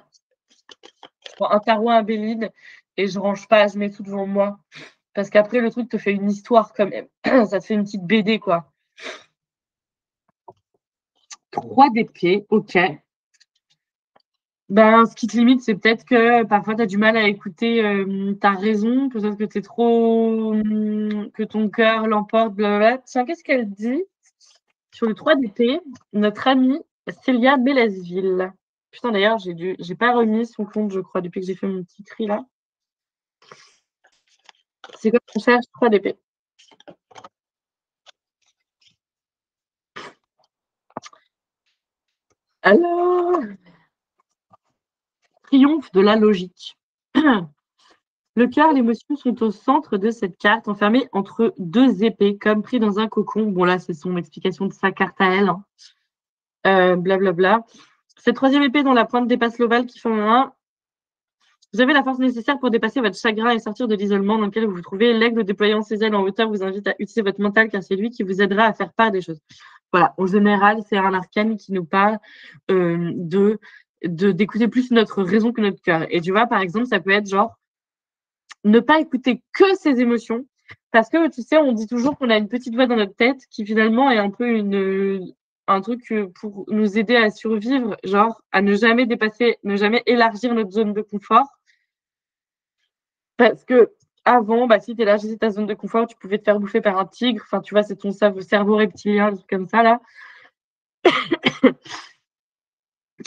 Je prends un tarot, un Béline, et je range pas, je mets tout devant moi. Parce qu'après, le truc te fait une histoire quand même. Ça te fait une petite BD, quoi. 3 d'épée, ok. Ben, ce qui te limite, c'est peut-être que parfois tu as du mal à écouter ta raison, peut-être que t'es trop. Que ton cœur l'emporte, blablabla. Tiens, qu'est-ce qu'elle dit sur le 3 d'épée? Notre amie Célia Bélesville. Putain, d'ailleurs, j'ai pas remis son compte, je crois, depuis que j'ai fait mon petit tri là. C'est quoi qu'on cherche 3 d'épée? Alors, triomphe de la logique. Le cœur et l'émotion sont au centre de cette carte, enfermée entre 2 épées, comme pris dans un cocon. Bon, là, c'est son explication de sa carte à elle. Blablabla. Cette 3e épée dont la pointe dépasse l'ovale qui forme un. Vous avez la force nécessaire pour dépasser votre chagrin et sortir de l'isolement dans lequel vous vous trouvez. L'aigle déployant ses ailes en hauteur vous invite à utiliser votre mental car c'est lui qui vous aidera à faire part des choses. Voilà, en général, c'est un arcane qui nous parle d'écouter plus notre raison que notre cœur. Et tu vois, par exemple, ça peut être genre ne pas écouter que ses émotions. Parce que, tu sais, on dit toujours qu'on a une petite voix dans notre tête qui finalement est un peu un truc pour nous aider à survivre, genre à ne jamais dépasser, ne jamais élargir notre zone de confort. Parce que avant, si tu élargissais ta zone de confort, tu pouvais te faire bouffer par un tigre. Enfin, tu vois, c'est ton cerveau reptilien, des trucs comme ça, là.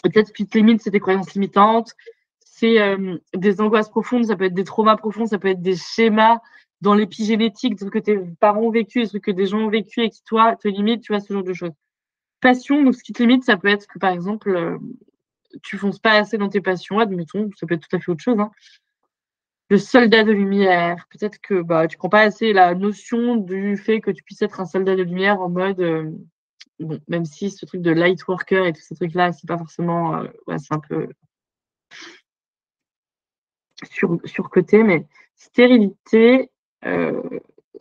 Peut-être que tes limites, c'est des croyances limitantes, c'est des angoisses profondes, ça peut être des traumas profonds, ça peut être des schémas dans l'épigénétique, des trucs que tes parents ont vécu, des trucs que des gens ont vécu et qui, toi, te limitent, tu vois, ce genre de choses. Passion, donc ce qui te limite, ça peut être que, par exemple, tu fonces pas assez dans tes passions, admettons, ça peut être tout à fait autre chose, hein. Le soldat de lumière, peut-être que tu prends pas assez la notion du fait que tu puisses être un soldat de lumière en mode, bon, même si ce truc de light worker et tous ces trucs-là, c'est pas forcément, c'est un peu surcoté, mais stérilité,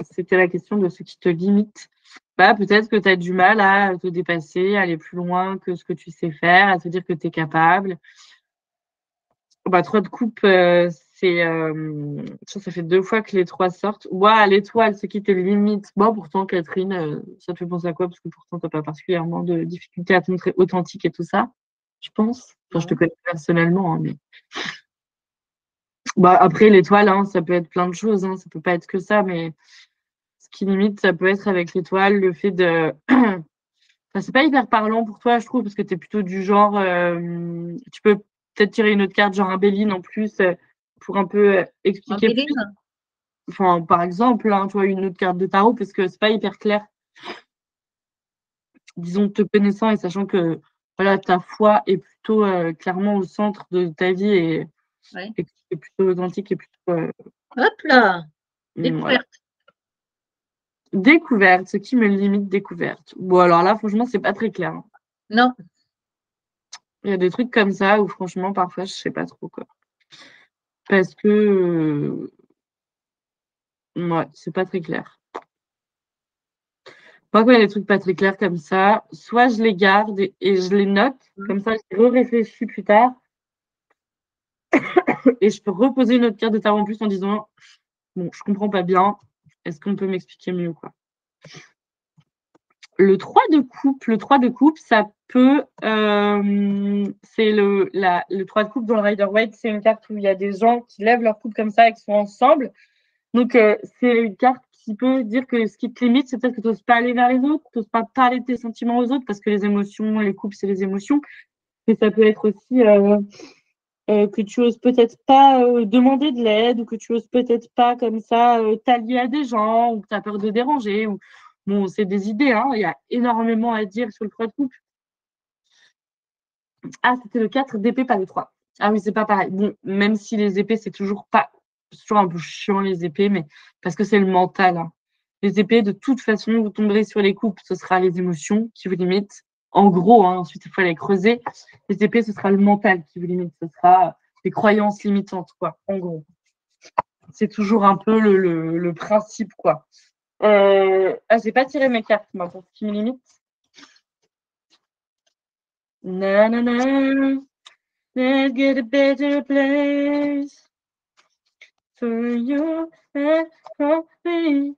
c'était la question de ce qui te limite. Peut-être que tu as du mal à te dépasser, à aller plus loin que ce que tu sais faire, à te dire que tu es capable. Bah, 3 de coupe, ça fait 2 fois que les 3 sortent. Ouah, l'étoile, c'est qui tes limites? Bon, pourtant, Catherine, ça te fait penser à quoi? Parce que pourtant, tu as pas particulièrement de difficulté à te montrer authentique et tout ça, je pense. Enfin, je te Non. connais personnellement, hein, mais bah, après, l'étoile, hein, ça peut être plein de choses, hein, ça peut pas être que ça, mais ce qui limite, ça peut être avec l'étoile, le fait de enfin, c'est pas hyper parlant pour toi, je trouve, parce que tu es plutôt du genre, tu peux peut-être tirer une autre carte, genre un Béline en plus, pour un peu En expliquer plus. Béline? Enfin, par exemple, hein, tu vois, une autre carte de tarot, parce que c'est pas hyper clair. Disons, te connaissant et sachant que voilà, ta foi est plutôt clairement au centre de ta vie Ouais. et que tu es plutôt authentique et plutôt. Hop là, Voilà. découverte. Découverte, ce qui me limite découverte. Bon, alors là, franchement, c'est pas très clair, hein. Non, Il y a des trucs comme ça où, franchement, parfois, je sais pas trop, quoi. Parce que, ouais, c'est pas très clair. Moi, quand il y a des trucs pas très clairs comme ça, soit je les garde et je les note, comme ça, je réfléchis plus tard et je peux reposer une autre carte de tarot en plus en disant, bon, je comprends pas bien, est-ce qu'on peut m'expliquer mieux, quoi. Le 3 de coupe, ça peut, c'est le 3 de coupe dans le Rider-Waite, c'est une carte où il y a des gens qui lèvent leur coupe comme ça et qui sont ensemble. Donc, c'est une carte qui peut dire que ce qui te limite, c'est peut-être que tu n'oses pas aller vers les autres, tu n'oses pas parler de tes sentiments aux autres, parce que les émotions, les couples, c'est les émotions. Mais ça peut être aussi que tu oses peut-être pas demander de l'aide, ou que tu oses peut-être pas comme ça t'allier à des gens, ou que tu as peur de déranger. Ou... Bon, c'est des idées, hein. Il y a énormément à dire sur le 3 de couple. Ah, c'était le 4 d'épée, pas le 3. Ah oui, c'est pas pareil. Bon, même si les épées, c'est toujours un peu chiant, les épées, mais parce que c'est le mental, hein. Les épées, de toute façon, vous tomberez sur les couples, ce sera les émotions qui vous limitent. En gros, hein, ensuite, il faut aller creuser. Les épées, ce sera le mental qui vous limite. Ce sera les croyances limitantes, quoi, en gros. C'est toujours un peu le principe, quoi. Ah, j'ai pas tiré mes cartes, moi, pour ce qui me limite. Nanana. Let's get a better place for you and for me.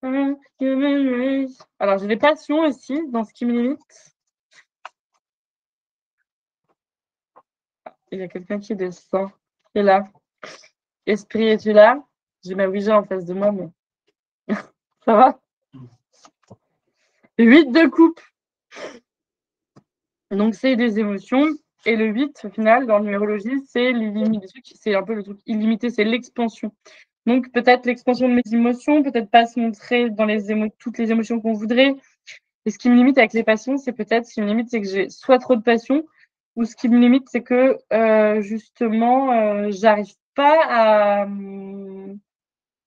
Human race. Alors, j'ai des passions aussi dans ce qui me limite. Il y a quelqu'un qui descend, qui est là. Esprit, es-tu là? J'ai ma Ouija en face de moi, mais ça va? 8 de coupe. Donc, c'est des émotions. Et le 8, au final, dans la numérologie, c'est c'est un peu le truc illimité, c'est l'expansion. Donc, peut-être l'expansion de mes émotions, peut-être pas se montrer dans toutes les émotions qu'on voudrait. Et ce qui me limite avec les passions, c'est peut-être, ce qui me limite, c'est que j'ai soit trop de passion, ou ce qui me limite, c'est que, justement, j'arrive pas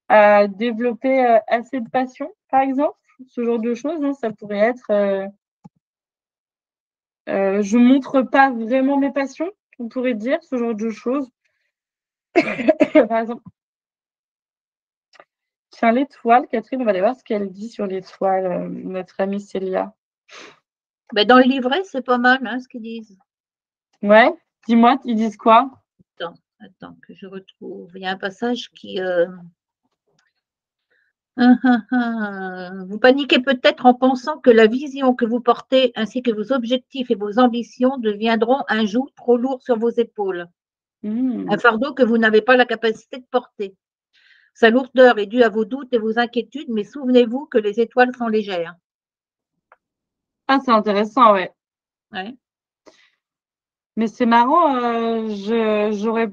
à développer assez de passion, par exemple. Ce genre de choses, hein, ça pourrait être... je montre pas vraiment mes passions, on pourrait dire, ce genre de choses. Par exemple, tiens, l'étoile, Catherine, on va aller voir ce qu'elle dit sur l'étoile, notre amie Célia. mais dans le livret, c'est pas mal hein, ce qu'ils disent. Ouais, dis-moi, ils disent quoi? Attends, que je retrouve. Il y a un passage qui. Vous paniquez peut-être en pensant que la vision que vous portez ainsi que vos objectifs et vos ambitions deviendront un joug trop lourd sur vos épaules. Un fardeau que vous n'avez pas la capacité de porter. Sa lourdeur est due à vos doutes et vos inquiétudes, mais souvenez-vous que les étoiles sont légères. Ah, c'est intéressant, ouais. Ouais. Mais c'est marrant, j'aurais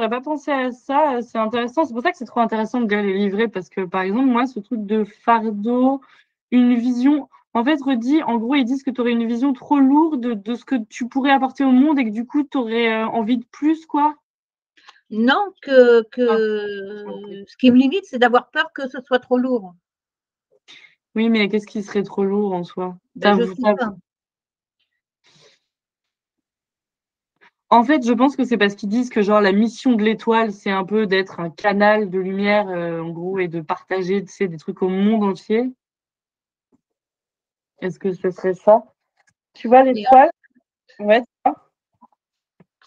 pas pensé à ça. C'est intéressant. C'est pour ça que c'est trop intéressant de lire les livrets, parce que, par exemple, moi, ce truc de fardeau, une vision, en fait, en gros, ils disent que tu aurais une vision trop lourde de ce que tu pourrais apporter au monde et que du coup, tu aurais envie de plus, quoi. Non, ce qui me limite, c'est d'avoir peur que ce soit trop lourd. Oui, mais qu'est-ce qui serait trop lourd en soi? Ben, je sais pas. En fait, je pense que c'est parce qu'ils disent que genre la mission de l'étoile, c'est un peu d'être un canal de lumière, en gros, et de partager, tu sais, des trucs au monde entier. Est-ce que ce serait ça? Tu vois l'étoile? Ouais,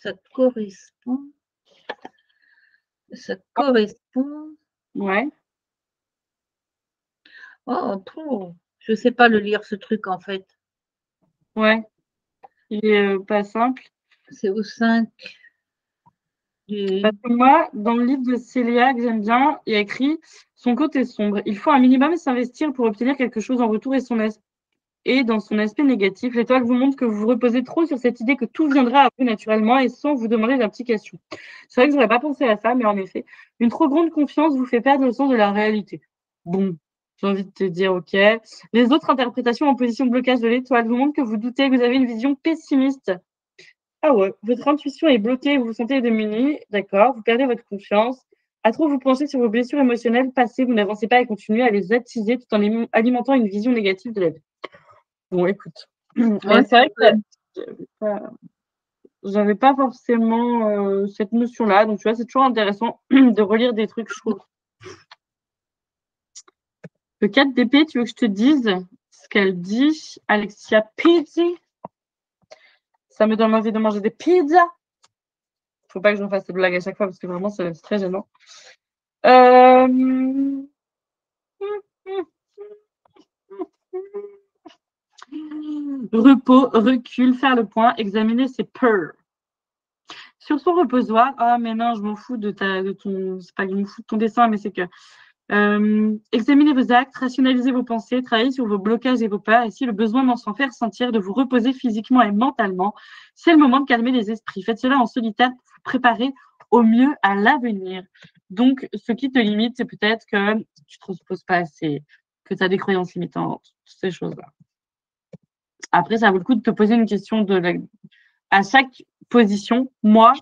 ça correspond. Ça correspond. Ouais. Oh, je ne sais pas le lire, ce truc, en fait. Ouais. Il est pas simple. C'est au 5. Parce que moi, dans le livre de Célia que j'aime bien, il y a écrit « Son côté sombre. Il faut un minimum s'investir pour obtenir quelque chose en retour et dans son aspect négatif, l'étoile vous montre que vous vous reposez trop sur cette idée que tout viendra à vous naturellement et sans vous demander d'application. C'est vrai que je n'aurais pas pensé à ça, mais en effet, une trop grande confiance vous fait perdre le sens de la réalité. Bon, j'ai envie de te dire, ok. Les autres interprétations en position de blocage de l'étoile vous montrent que vous doutez, que vous avez une vision pessimiste. Ah ouais, votre intuition est bloquée, vous vous sentez démuni, d'accord, vous perdez votre confiance. À trop vous penchez sur vos blessures émotionnelles passées, vous n'avancez pas et continuez à les attiser tout en alimentant une vision négative de la vie. Bon, écoute. Ouais, c'est vrai que j'avais pas forcément cette notion-là. Donc, tu vois, c'est toujours intéressant de relire des trucs, je trouve. Le 4 d'épée, tu veux que je te dise ce qu'elle dit, Alexia Pizzi? Ça me donne envie de manger des pizzas. Faut pas que j'en fasse cette blague à chaque fois parce que vraiment, c'est très gênant. Repos, recul, faire le point, examiner ses peurs. Sur son reposoir, ah mais non, je m'en fous de ton, c'est pas que je m'en fous de ton dessin, mais c'est que examinez vos actes, rationalisez vos pensées, travaillez sur vos blocages et vos peurs, et si le besoin d'en s'en faire sentir, de vous reposer physiquement et mentalement, c'est le moment de calmer les esprits. Faites cela en solitaire pour vous préparer au mieux à l'avenir. Donc, ce qui te limite, c'est peut-être que tu ne te reposes pas assez, que tu as des croyances limitantes, toutes ces choses-là. Après, ça vaut le coup de te poser une question à chaque position. Moi,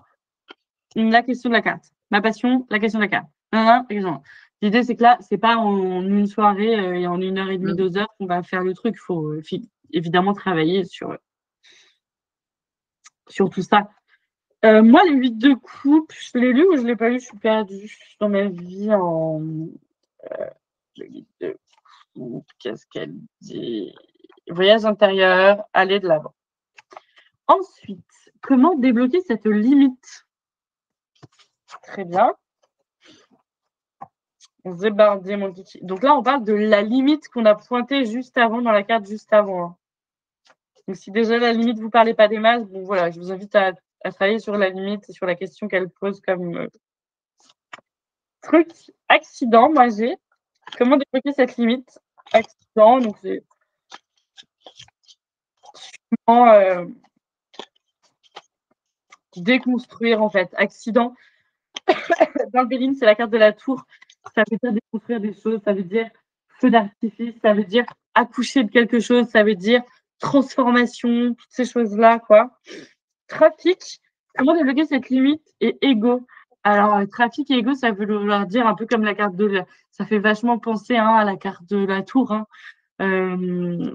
la question de la carte. Ma passion, la question de la carte. L'idée, c'est que là, c'est pas en une soirée et en 1h30, 2 heures qu'on va faire le truc. Il faut évidemment travailler sur tout ça. Moi, les 8 de coupe, je l'ai lu ou je ne l'ai pas lu? Je suis perdue dans ma vie en... le 8 de coupe, qu'est-ce qu'elle dit? Voyage intérieur, aller de l'avant. Ensuite, comment débloquer cette limite? Très bien. Zébardier, mon kiki. Donc là, on parle de la limite qu'on a pointée juste avant, dans la carte juste avant. Donc si déjà la limite, vous ne parlez pas des masses, bon voilà, je vous invite à travailler sur la limite et sur la question qu'elle pose comme truc. Accident, moi j'ai. Comment débloquer cette limite? Accident, donc c'est déconstruire en fait. Accident, dans le Béline, c'est la carte de la tour. Ça veut dire déconstruire des choses, ça veut dire feu d'artifice, ça veut dire accoucher de quelque chose, ça veut dire transformation, toutes ces choses-là, quoi. Trafic, comment débloquer cette limite? Et égo. Alors, trafic et égo, ça veut vouloir dire un peu comme la carte de ça fait vachement penser à la carte de la tour.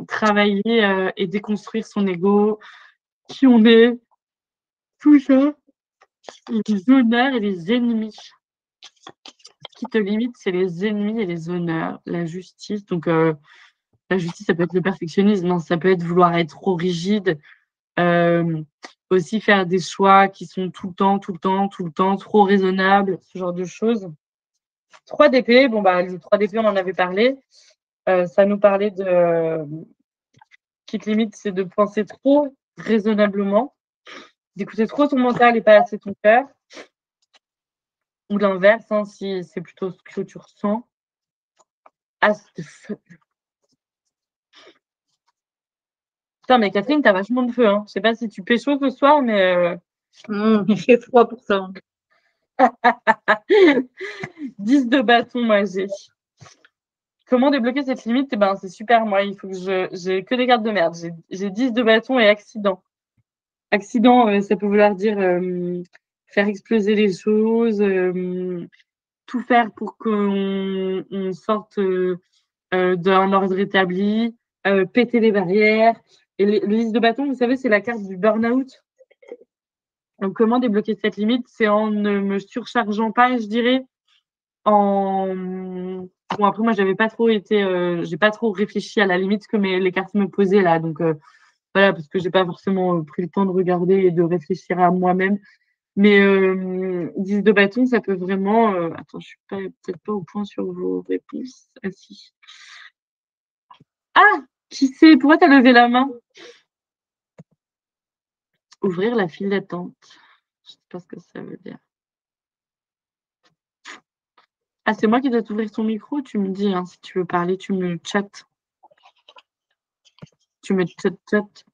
Travailler et déconstruire son égo, qui on est, tout ça, les honneurs et les ennemis. Ce qui te limite, c'est les ennemis et les honneurs, la justice. Donc, la justice, ça peut être le perfectionnisme, ça peut être vouloir être trop rigide, aussi faire des choix qui sont tout le temps, trop raisonnables, ce genre de choses. 3 d'épée, bon, le 3 d'épée, on en avait parlé. Ça nous parlait de... qui te limite, c'est de penser trop raisonnablement, d'écouter trop ton mental et pas assez ton cœur. Ou l'inverse, si c'est plutôt ce que tu ressens. Putain, mais Catherine, t'as vachement de feu. Je sais pas si tu pécho ce soir, mais... J'ai froid pour ça. 10 de bâton, moi, j'ai. Comment débloquer cette limite? C'est super, moi, il faut que j'ai que des cartes de merde. J'ai 10 de bâton et accident. Accident, ça peut vouloir dire faire exploser les choses, tout faire pour qu'on sorte d'un ordre établi, péter les barrières. Et le 10 de bâton, vous savez, c'est la carte du burn-out. Donc, comment débloquer cette limite? C'est en ne me surchargeant pas, je dirais. Bon, après, moi, j'ai pas trop réfléchi à la limite que les cartes me posaient là. Donc, Voilà, parce que j'ai pas forcément pris le temps de regarder et de réfléchir à moi-même. Mais 10 de bâton, ça peut vraiment. Attends, je suis peut-être pas au point sur vos réponses. Ah si. Ah, qui sait? Pourquoi tu as levé la main? Ouvrir la file d'attente. Je sais pas ce que ça veut dire. Ah, c'est moi qui dois t'ouvrir ton micro? Tu me dis, hein, si tu veux parler, tu me chattes. Tu me chat.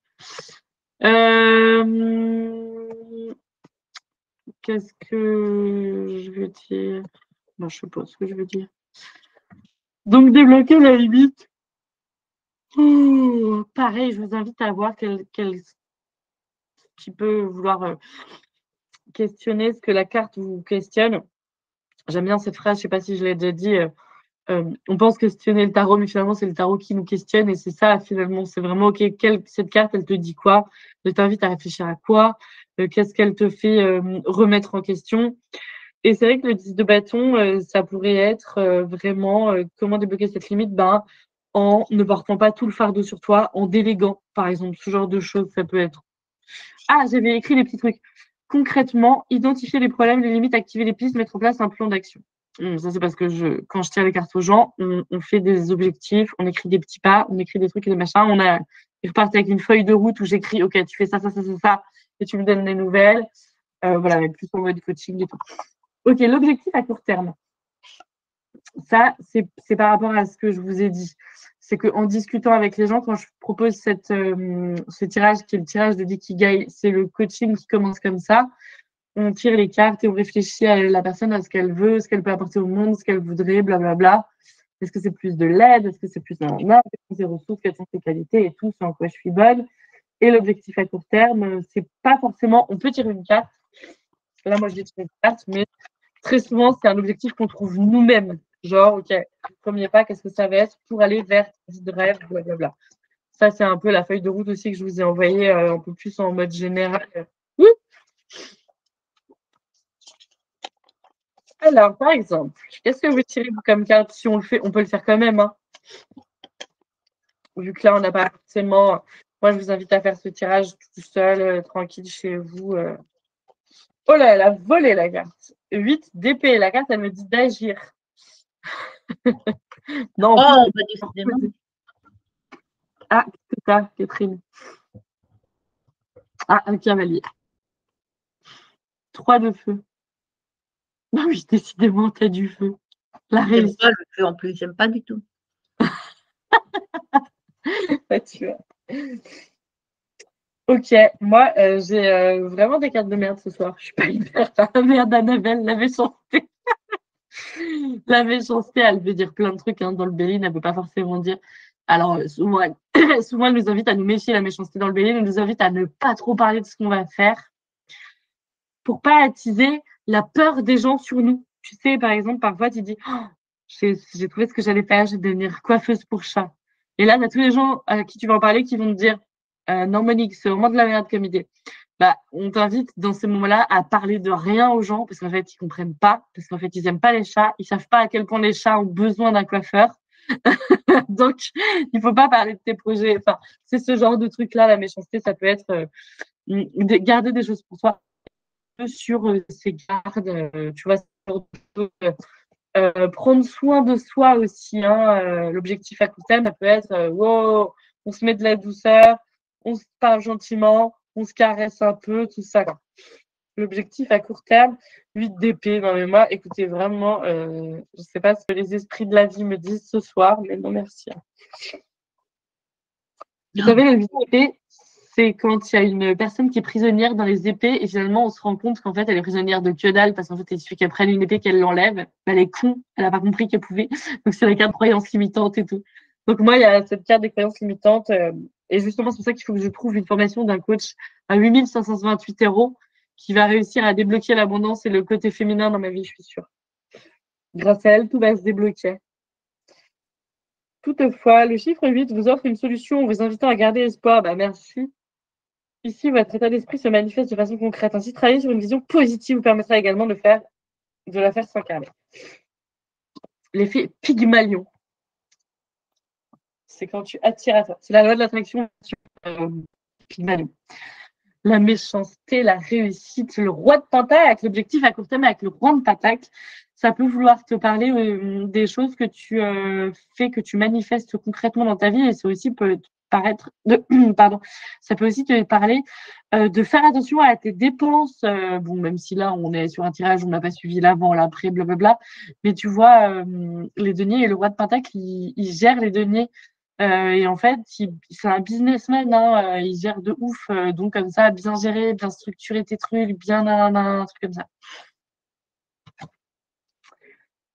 Qu'est-ce que je veux dire? Ben, je sais pas ce que je veux dire. Donc, débloquer la limite. Pareil, je vous invite à voir qui peut vouloir questionner ce que la carte vous questionne. J'aime bien cette phrase, je ne sais pas si je l'ai déjà dit. On pense questionner le tarot, mais finalement, c'est le tarot qui nous questionne. Et c'est ça, finalement, c'est vraiment, OK, cette carte, elle te dit quoi? Elle t'invite à réfléchir à quoi? Qu'est-ce qu'elle te fait remettre en question? Et c'est vrai que le 10 de bâton, ça pourrait être vraiment comment débloquer cette limite? Ben, en ne portant pas tout le fardeau sur toi, en déléguant, par exemple, ce genre de choses, ça peut être. Ah, j'avais écrit des petits trucs. Concrètement, identifier les problèmes, les limites, activer les pistes, mettre en place un plan d'action. Ça, c'est parce que quand je tire les cartes aux gens, on fait des objectifs, on écrit des petits pas, on écrit des trucs et des machins. Je repartais avec une feuille de route où j'écris, OK, tu fais ça, et tu me donnes des nouvelles. Voilà, mais plus en mode coaching et tout. OK, l'objectif à court terme. Ça, c'est par rapport à ce que je vous ai dit. C'est qu'en discutant avec les gens, quand je propose ce tirage, qui est le tirage de l'Ikigai, c'est le coaching qui commence comme ça. On tire les cartes et on réfléchit à la personne, à ce qu'elle veut, ce qu'elle peut apporter au monde, ce qu'elle voudrait, blablabla. Est-ce que c'est plus de l'aide? Est-ce que c'est plus un quelles sont ses ressources, quelles sont ses qualités et tout, ce en quoi je suis bonne. Et l'objectif à court terme, c'est pas forcément, on peut tirer une carte. Là, moi, je vais tirer une carte, mais très souvent, c'est un objectif qu'on trouve nous-mêmes. Genre, OK, le premier pas, qu'est-ce que ça va être pour aller vers ta vie de rêve, blablabla. Ça, c'est un peu la feuille de route aussi que je vous ai envoyée un peu plus en mode général. Oui. Alors, par exemple, qu'est-ce que vous tirez comme carte? Si on le fait, on peut le faire quand même. Hein. Vu que là, on n'a pas forcément. Moi, je vous invite à faire ce tirage tout seul, tranquille chez vous. Oh là, elle a volé la carte. 8 d'épée. La carte, elle me dit d'agir. Non, oh, bah, décidément. Ah, qu'est-ce que t'as, Catherine? Ah, un cavalier. 3 de feu. Ah oui, décidément, t'as du feu. La réussite. J'aime pas le feu en plus, j'aime pas du tout. Tu vois. Ok, moi, j'ai vraiment des cartes de merde ce soir. Je suis pas hyper merde, Annabelle, la méchanceté. La méchanceté, elle veut dire plein de trucs hein, dans le Béline, elle ne veut pas forcément dire. Alors, souvent, elle nous invite à nous méfier, la méchanceté dans le Béline, elle nous invite à ne pas trop parler de ce qu'on va faire pour pas attiser la peur des gens sur nous. Tu sais, par exemple, parfois, tu dis oh, j'ai trouvé ce que j'allais faire, je vais devenir coiffeuse pour chat. Et là, tu as tous les gens à qui tu vas en parler qui vont te dire non, Monique, c'est vraiment de la merde comme idée. Bah, on t'invite dans ces moments-là à parler de rien aux gens parce qu'en fait, ils comprennent pas, parce qu'en fait, ils aiment pas les chats, ils savent pas à quel point les chats ont besoin d'un coiffeur. Donc, il faut pas parler de tes projets. Enfin, c'est ce genre de truc-là, la méchanceté, ça peut être garder des choses pour soi sur ses gardes, tu vois, prendre soin de soi aussi. Hein, l'objectif à court terme, ça peut être wow, on se met de la douceur, on se parle gentiment, on se caresse un peu, tout ça. Quoi. L'objectif à court terme, 8 d'épée. Non, mais moi, écoutez, vraiment, je ne sais pas ce que les esprits de la vie me disent ce soir, mais non, merci. Vous savez, les 8 d'épée, c'est quand il y a une personne qui est prisonnière dans les épées et finalement, on se rend compte qu'en fait, elle est prisonnière de que dalle parce qu'en fait, il suffit qu'elle prenne une épée, qu'elle l'enlève. Elle est con, elle n'a pas compris qu'elle pouvait. Donc, c'est la carte de croyance limitante et tout. Donc, moi, il y a cette carte des croyances limitantes. Et justement, c'est pour ça qu'il faut que je trouve une formation d'un coach à 8 528 € qui va réussir à débloquer l'abondance et le côté féminin dans ma vie, je suis sûre. Grâce à elle, tout va se débloquer. Toutefois, le chiffre 8 vous offre une solution en vous invitant à garder espoir. Bah, merci. Ici, votre état d'esprit se manifeste de façon concrète. Ainsi, travailler sur une vision positive vous permettra également de la faire s'incarner. L'effet Pygmalion. C'est quand tu attires à toi. C'est la loi de l'attraction. Pygmalion. La méchanceté, la réussite, le roi de pentacle, l'objectif à court terme avec le roi de pentacle, ça peut vouloir te parler des choses que tu fais, que tu manifestes concrètement dans ta vie, et ça aussi peut te paraître pardon, ça peut aussi te parler de faire attention à tes dépenses. Bon, même si là on est sur un tirage, on n'a pas suivi l'avant, l'après, blablabla, mais tu vois, les deniers et le roi de pentacle, il gère les deniers. Et en fait, c'est un businessman, hein, il gère de ouf. Donc, comme ça, bien gérer, bien structurer tes trucs, bien un truc comme ça.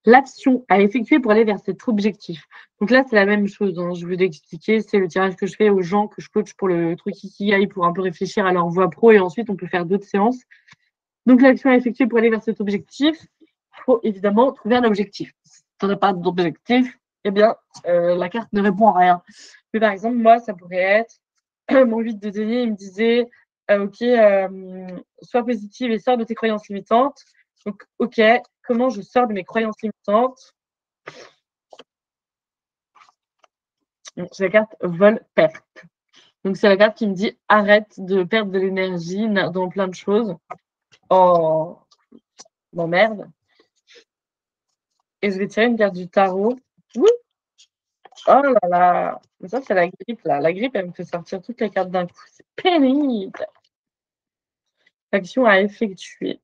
L'action à effectuer pour aller vers cet objectif. Donc là, c'est la même chose, hein. Je vais l'expliquer. C'est le tirage que je fais aux gens que je coach pour le truc Ikigai pour un peu réfléchir à leur voie pro. Et ensuite, on peut faire d'autres séances. Donc, l'action à effectuer pour aller vers cet objectif, il faut évidemment trouver un objectif. Si tu n'as pas d'objectif, eh bien, la carte ne répond à rien. Mais par exemple, moi, ça pourrait être mon 8 de denier, il me disait OK, sois positive et sors de tes croyances limitantes. Donc, OK, comment je sors de mes croyances limitantes? C'est la carte vol-perte. Donc, c'est la carte qui me dit arrête de perdre de l'énergie dans plein de choses. Oh, merde. Et je vais tirer une carte du tarot. Oui. Oh là là. Mais ça, c'est la grippe, là. La grippe, elle me fait sortir toutes les cartes d'un coup. C'est pénible. Action à effectuer.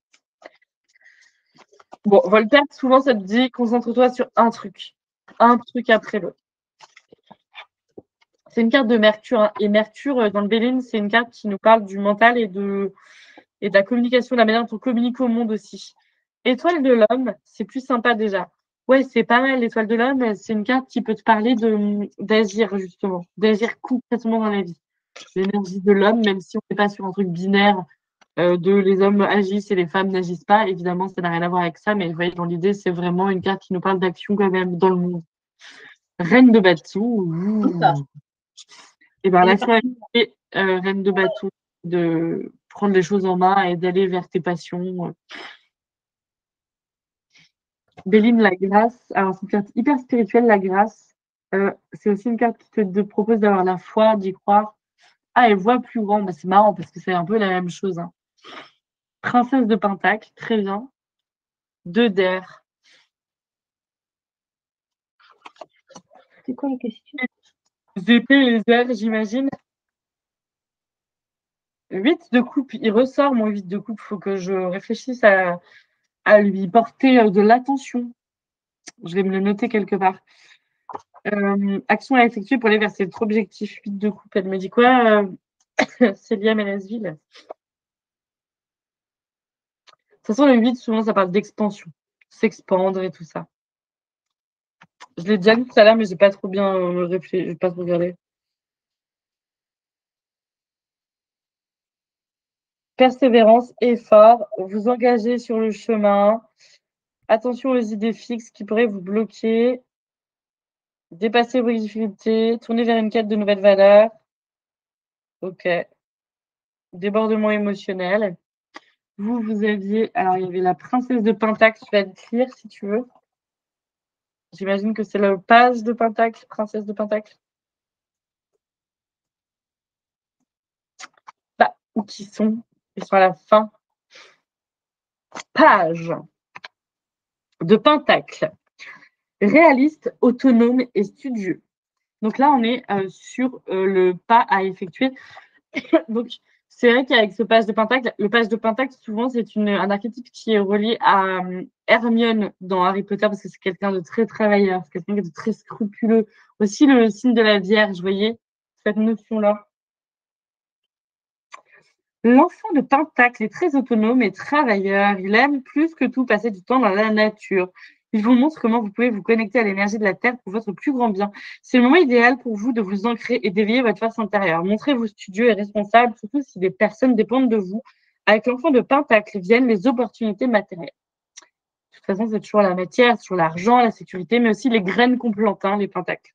Bon, Voltaire, souvent, ça te dit concentre-toi sur un truc après l'autre. C'est une carte de Mercure, hein. Et Mercure, dans le Béline, c'est une carte qui nous parle du mental et de la communication, de la manière dont on communique au monde aussi. Étoile de l'homme, c'est plus sympa déjà. Ouais, c'est pas mal, l'étoile de l'homme, c'est une carte qui peut te parler d'agir, justement, d'agir concrètement dans la vie. L'énergie de l'homme, même si on n'est pas sur un truc binaire de les hommes agissent et les femmes n'agissent pas, évidemment, ça n'a rien à voir avec ça, mais vous voyez, dans l'idée, c'est vraiment une carte qui nous parle d'action quand même dans le monde. Reine de bateau. Et bien, l'action reine de bateau, de prendre les choses en main et d'aller vers tes passions. Béline, la grâce. Alors, c'est une carte hyper spirituelle, la grâce. C'est aussi une carte qui te propose d'avoir la foi, d'y croire. Ah, elle voit plus grand. Bah, c'est marrant parce que c'est un peu la même chose, hein. Princesse de Pentacle, très bien. 2 d'air. C'est quoi la question? Les épées et les airs, j'imagine. 8 de coupe, il ressort mon 8 de coupe. Il faut que je réfléchisse à lui porter de l'attention. Je vais me le noter quelque part. Action à effectuer pour aller vers cet objectif. 8 de coupe, elle me dit quoi, Célia Ménesville? De toute façon, le 8, souvent, ça parle d'expansion. S'expandre et tout ça. Je l'ai déjà lu tout à l'heure, mais je n'ai pas trop bien réfléchi. Je n'ai pas trop regardé. Persévérance, effort, vous engagez sur le chemin. Attention aux idées fixes qui pourraient vous bloquer. Dépasser vos difficultés, tourner vers une quête de nouvelles valeurs. Ok. Débordement émotionnel. Vous aviez... Alors, il y avait la princesse de Pentacle. Tu vas te lire si tu veux. J'imagine que c'est le page de Pentacle, princesse de Pentacle. Bah, où qui sont? Ils sont à la fin. Page de Pentacle. Réaliste, autonome et studieux. Donc là, on est sur le pas à effectuer. Donc, c'est vrai qu'avec ce page de Pentacle, le page de Pentacle, souvent, c'est un archétype qui est relié à Hermione dans Harry Potter, parce que c'est quelqu'un de très travailleur, c'est quelqu'un de très scrupuleux. Aussi, le signe de la Vierge, vous voyez, cette notion-là. L'enfant de Pentacle est très autonome et travailleur. Il aime plus que tout passer du temps dans la nature. Il vous montre comment vous pouvez vous connecter à l'énergie de la Terre pour votre plus grand bien. C'est le moment idéal pour vous de vous ancrer et d'éveiller votre force intérieure. Montrez-vous studieux et responsable, surtout si des personnes dépendent de vous. Avec l'enfant de Pentacle viennent les opportunités matérielles. De toute façon, c'est toujours la matière, sur l'argent, la sécurité, mais aussi les graines qu'on plante, hein, les Pentacles.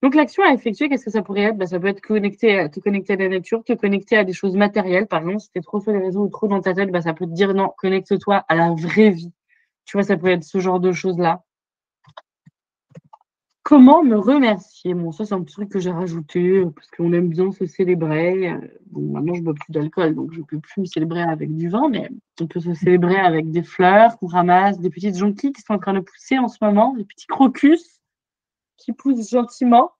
Donc, l'action à effectuer, qu'est-ce que ça pourrait être? Ça peut être te connecter à la nature, te connecter à des choses matérielles. Par exemple, si tu es trop sur les réseaux ou trop dans ta tête, ça peut te dire non, connecte-toi à la vraie vie. Tu vois, ça peut être ce genre de choses-là. Comment me remercier? Bon, ça, c'est un petit truc que j'ai rajouté parce qu'on aime bien se célébrer. Bon, maintenant, je ne bois plus d'alcool, donc je ne peux plus me célébrer avec du vin, mais on peut se célébrer avec des fleurs qu'on ramasse, des petites jonquilles qui sont en train de pousser en ce moment, des petits crocus qui poussent gentiment.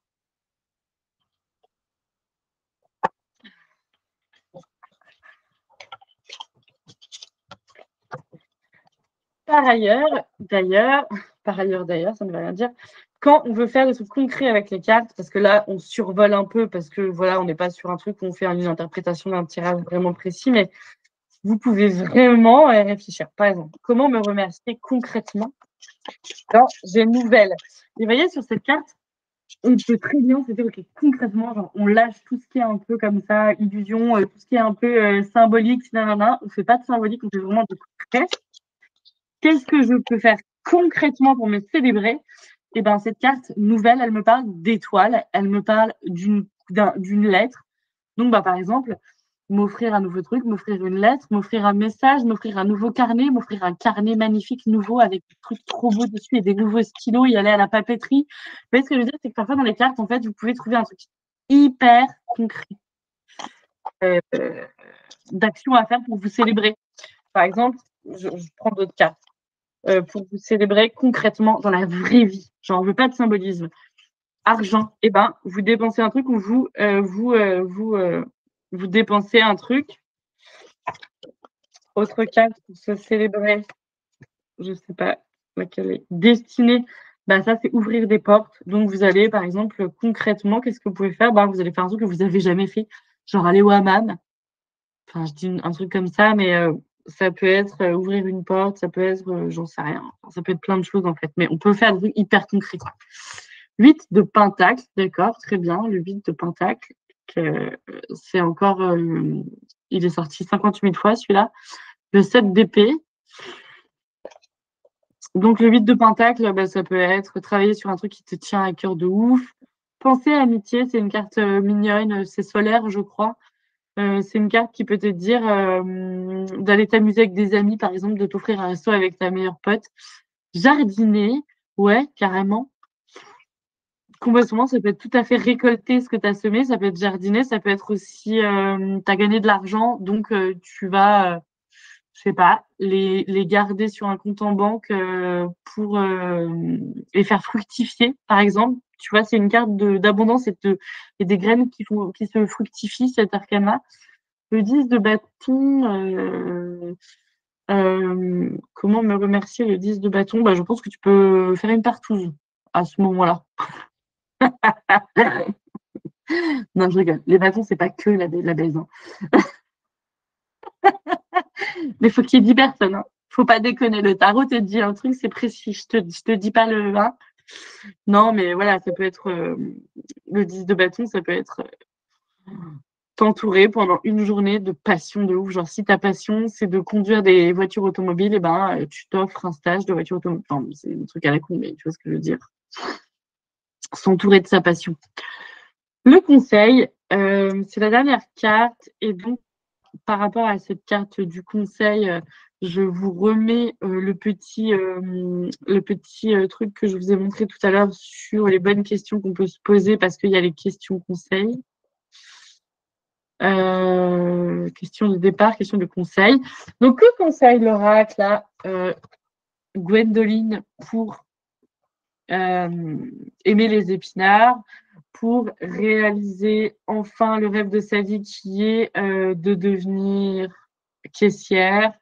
Par ailleurs, d'ailleurs, ça ne veut rien dire, quand on veut faire des trucs concrets avec les cartes, parce que là, on survole un peu, parce que voilà, on n'est pas sur un truc où on fait une interprétation d'un tirage vraiment précis, mais vous pouvez vraiment réfléchir. Par exemple, comment me remercier concrètement quand j'ai une nouvelle? Et vous voyez, sur cette carte, on peut très bien se dire, OK, concrètement, genre, on lâche tout ce qui est un peu comme ça, illusion, tout ce qui est un peu symbolique, nanana. On ne fait pas de symbolique, on fait vraiment de concret. Qu'est-ce que je peux faire concrètement pour me célébrer? Eh bien, cette carte nouvelle, elle me parle d'étoiles, elle me parle d'une lettre. Donc, par exemple, m'offrir un nouveau truc, m'offrir une lettre, m'offrir un message, m'offrir un nouveau carnet, m'offrir un carnet magnifique nouveau avec des trucs trop beaux dessus et des nouveaux stylos, y aller à la papeterie. Vous voyez ce que je veux dire? C'est que parfois, dans les cartes, en fait, vous pouvez trouver un truc hyper concret d'action à faire pour vous célébrer. Par exemple, je prends d'autres cartes. Pour vous célébrer concrètement dans la vraie vie. Genre, on veut pas de symbolisme. Argent, eh ben, vous dépensez un truc où vous dépensez un truc. Autre carte pour se célébrer, je sais pas laquelle est. Destinée, ça c'est ouvrir des portes. Donc vous allez, par exemple, concrètement, qu'est-ce que vous pouvez faire? Vous allez faire un truc que vous n'avez jamais fait, genre aller au hammam. Enfin, je dis un truc comme ça, mais ça peut être ouvrir une porte, ça peut être, j'en sais rien, ça peut être plein de choses en fait, mais on peut faire des trucs hyper concrets. 8 de Pentacle, d'accord, très bien, le 8 de Pentacle, c'est encore, il est sorti 50 000 fois celui-là. Le 7 d'épée. Donc le 8 de Pentacle, ça peut être travailler sur un truc qui te tient à cœur de ouf. Penser à amitié, c'est une carte mignonne, c'est solaire, je crois. C'est une carte qui peut te dire d'aller t'amuser avec des amis, par exemple, de t'offrir un resto avec ta meilleure pote. Jardiner, ouais, carrément. Complètement, ça peut être tout à fait récolter ce que tu as semé, ça peut être jardiner, ça peut être aussi, tu as gagné de l'argent, donc tu vas, je sais pas, les garder sur un compte en banque pour les faire fructifier, par exemple. Tu vois, c'est une carte d'abondance et des graines qui se fructifient, cet arcana. Le 10 de bâton, comment me remercier le 10 de bâton? Je pense que tu peux faire une partouze à ce moment-là. Non, je rigole. Les bâtons, c'est pas que la baise. Hein. Mais il faut qu'il y ait 10 personnes. Hein. Faut pas déconner. Le tarot te dit un truc, c'est précis. Je te dis pas le 1. Non, mais voilà, ça peut être le 10 de bâton, ça peut être t'entourer pendant une journée de passion de ouf. Genre, si ta passion, c'est de conduire des voitures automobiles, tu t'offres un stage de voiture automobile. Enfin, c'est un truc à la con, mais tu vois ce que je veux dire. S'entourer de sa passion. Le conseil, c'est la dernière carte. Et donc, par rapport à cette carte du conseil, je vous remets le petit truc que je vous ai montré tout à l'heure sur les bonnes questions qu'on peut se poser parce qu'il y a les questions conseils. Question de départ, question de conseil. Donc, que conseille l'oracle là, Gwendoline pour aimer les épinards, pour réaliser enfin le rêve de sa vie qui est de devenir caissière.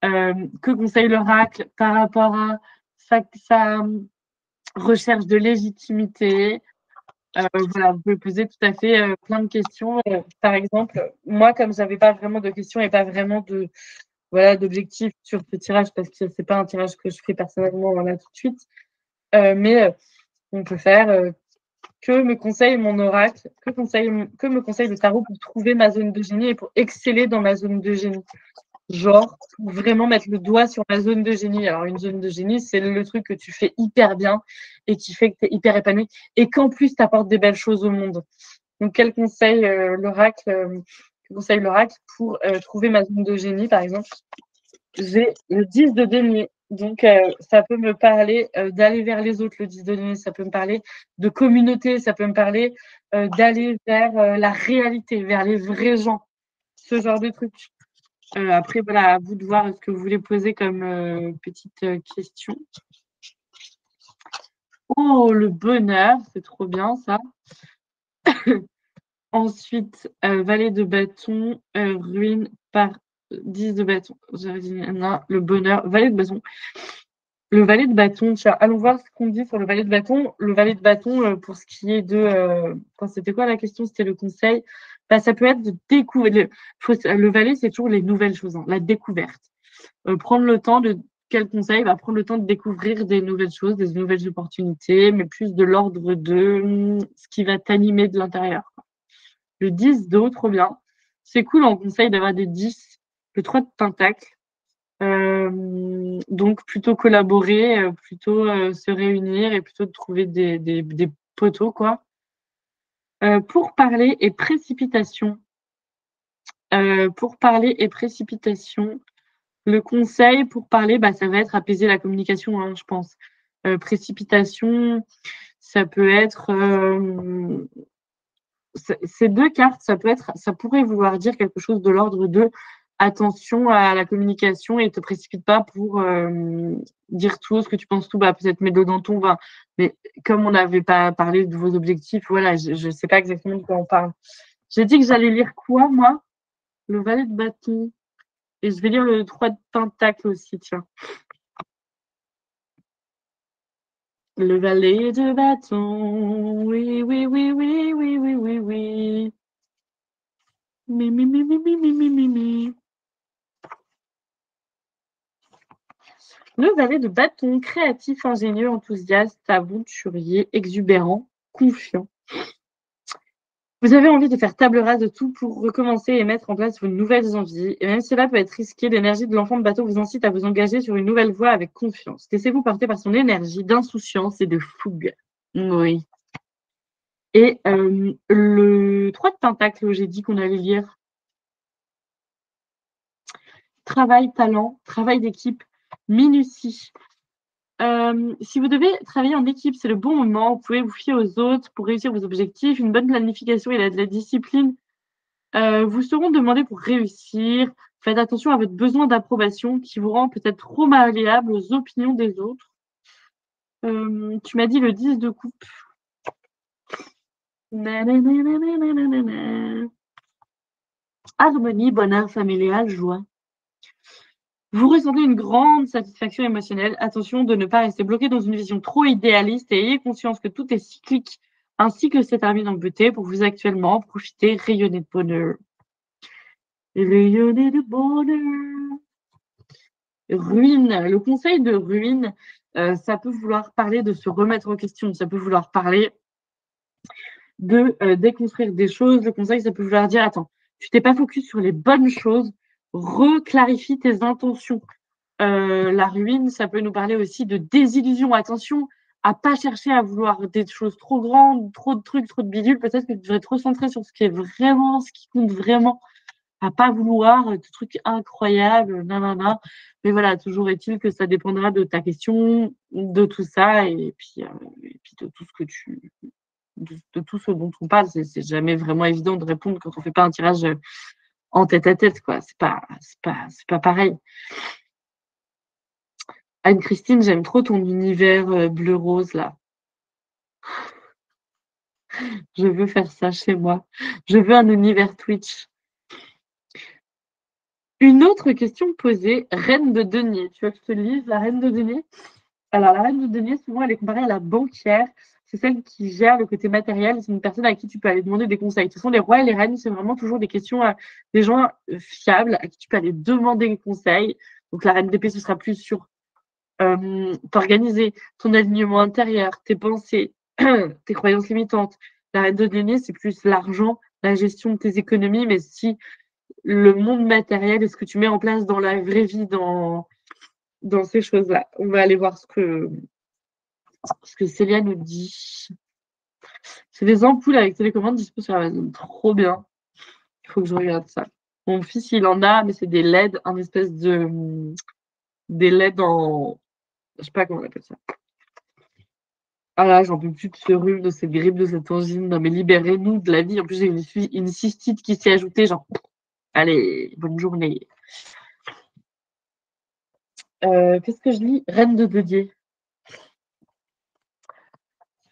Que conseille l'oracle par rapport à sa recherche de légitimité? Voilà, vous pouvez poser tout à fait plein de questions. Par exemple, moi, comme je n'avais pas vraiment de questions et pas vraiment d'objectifs sur ce tirage, parce que ce n'est pas un tirage que je fais personnellement tout de suite, mais on peut faire que me conseille mon oracle, que me conseille le tarot pour trouver ma zone de génie et pour exceller dans ma zone de génie. Genre, pour vraiment mettre le doigt sur ma zone de génie. Alors, une zone de génie, c'est le truc que tu fais hyper bien et qui fait que tu es hyper épanoui et qu'en plus, tu apportes des belles choses au monde. Donc, quel conseille l'oracle pour trouver ma zone de génie, par exemple? J'ai le 10 de denier. Donc, ça peut me parler d'aller vers les autres, le 10 de denier. Ça peut me parler de communauté. Ça peut me parler d'aller vers la réalité, vers les vrais gens. Ce genre de trucs. Après, voilà, à vous de voir ce que vous voulez poser comme petite question. Oh, le bonheur, c'est trop bien ça. Ensuite, valet de bâton, ruine par 10 de bâton. J'avais dit, le bonheur, valet de bâton. Le valet de bâton, tiens, allons voir ce qu'on dit sur le valet de bâton. Le valet de bâton, pour ce qui est de... c'était quoi la question? C'était le conseil. Bah, ça peut être de découvrir. Le valet, c'est toujours les nouvelles choses, hein, la découverte. Prendre le temps de... Quel conseil? Bah, prendre le temps de découvrir des nouvelles choses, des nouvelles opportunités, mais plus de l'ordre de ce qui va t'animer de l'intérieur. Le 10 d'eau, trop bien. C'est cool, on conseille d'avoir des 10. Le 3 de pentacle. Donc, plutôt collaborer, plutôt se réunir et plutôt de trouver des poteaux, quoi. Pour parler et précipitation. Pour parler et précipitation, le conseil pour parler, bah, ça va être apaiser la communication, hein, je pense. Précipitation, ça peut être... ces deux cartes, ça pourrait vouloir dire quelque chose de l'ordre de attention à la communication et te précipite pas pour dire tout ce que tu penses tout, bah, peut-être mets de l'eau dans ton vin. Mais comme on n'avait pas parlé de vos objectifs, voilà, je sais pas exactement de quoi on parle. J'ai dit que j'allais lire quoi, moi? Le valet de bâton. Et je vais lire le 3 de pentacle aussi, tiens. Le valet de bâton. Oui, oui, oui, oui, oui, oui, oui, oui. Mi. Le valet de bâton, créatif, ingénieux, enthousiaste, aventurier, exubérant, confiant. Vous avez envie de faire table rase de tout pour recommencer et mettre en place vos nouvelles envies. Et même si cela peut être risqué, l'énergie de l'enfant de bateau vous incite à vous engager sur une nouvelle voie avec confiance. Laissez-vous porter par son énergie d'insouciance et de fougue. Oui. Et le 3 de pentacle, j'ai dit qu'on allait lire. Travail, talent, travail d'équipe, minutie. Si vous devez travailler en équipe, c'est le bon moment. Vous pouvez vous fier aux autres pour réussir vos objectifs. Une bonne planification et de la discipline vous seront demandés pour réussir. Faites attention à votre besoin d'approbation qui vous rend peut-être trop malléable aux opinions des autres. Tu m'as dit le 10 de coupe. Harmonie, bonheur familial, joie. Vous ressentez une grande satisfaction émotionnelle. Attention de ne pas rester bloqué dans une vision trop idéaliste et ayez conscience que tout est cyclique. Un cycle se termine en beauté pour vous actuellement. Profitez, rayonnez de bonheur. Rayonnez de bonheur. Ruine. Le conseil de ruine, ça peut vouloir parler de se remettre en question. Ça peut vouloir parler de déconstruire des choses. Le conseil, ça peut vouloir dire, attends, tu t'es pas focus sur les bonnes choses. Reclarifie tes intentions. La ruine, ça peut nous parler aussi de désillusion. Attention à pas chercher à vouloir des choses trop grandes, trop de trucs, trop de bidules. Peut-être que tu devrais te recentrer sur ce qui est vraiment, ce qui compte vraiment. À pas vouloir de trucs incroyables, nanana. Mais voilà, toujours est-il que ça dépendra de ta question, de tout ça, et puis de tout ce que de tout ce dont on parle. C'est jamais vraiment évident de répondre quand on fait pas un tirage en tête à tête, quoi. C'est pas pareil. Anne-Christine, j'aime trop ton univers bleu-rose, là. Je veux faire ça chez moi. Je veux un univers Twitch. Une autre question posée, reine de denier. Tu veux que je te lise la reine de denier? Alors, la reine de denier, souvent, elle est comparée à la banquière. C'est celle qui gère le côté matériel. C'est une personne à qui tu peux aller demander des conseils. De toute façon, les rois et les reines, c'est vraiment toujours des questions à des gens fiables à qui tu peux aller demander des conseils. Donc, la reine d'épée, ce sera plus sur t'organiser, ton alignement intérieur, tes pensées, tes croyances limitantes. La reine de denier, c'est plus l'argent, la gestion de tes économies, mais si le monde matériel est ce que tu mets en place dans la vraie vie, dans ces choses-là. On va aller voir ce que Célia nous dit. C'est des ampoules avec télécommande dispo sur Amazon. Trop bien. Il faut que je regarde ça. Mon fils, il en a, mais c'est des LED, un espèce de des LED en... Je sais pas comment on appelle ça. Ah là, j'en peux plus de ce rhume, de cette grippe, de cette angine. Non, mais libérez-nous de la vie. En plus, j'ai une cystite qui s'est ajoutée. Genre, allez, bonne journée. Qu'est-ce que je lis? Reine de deuxier.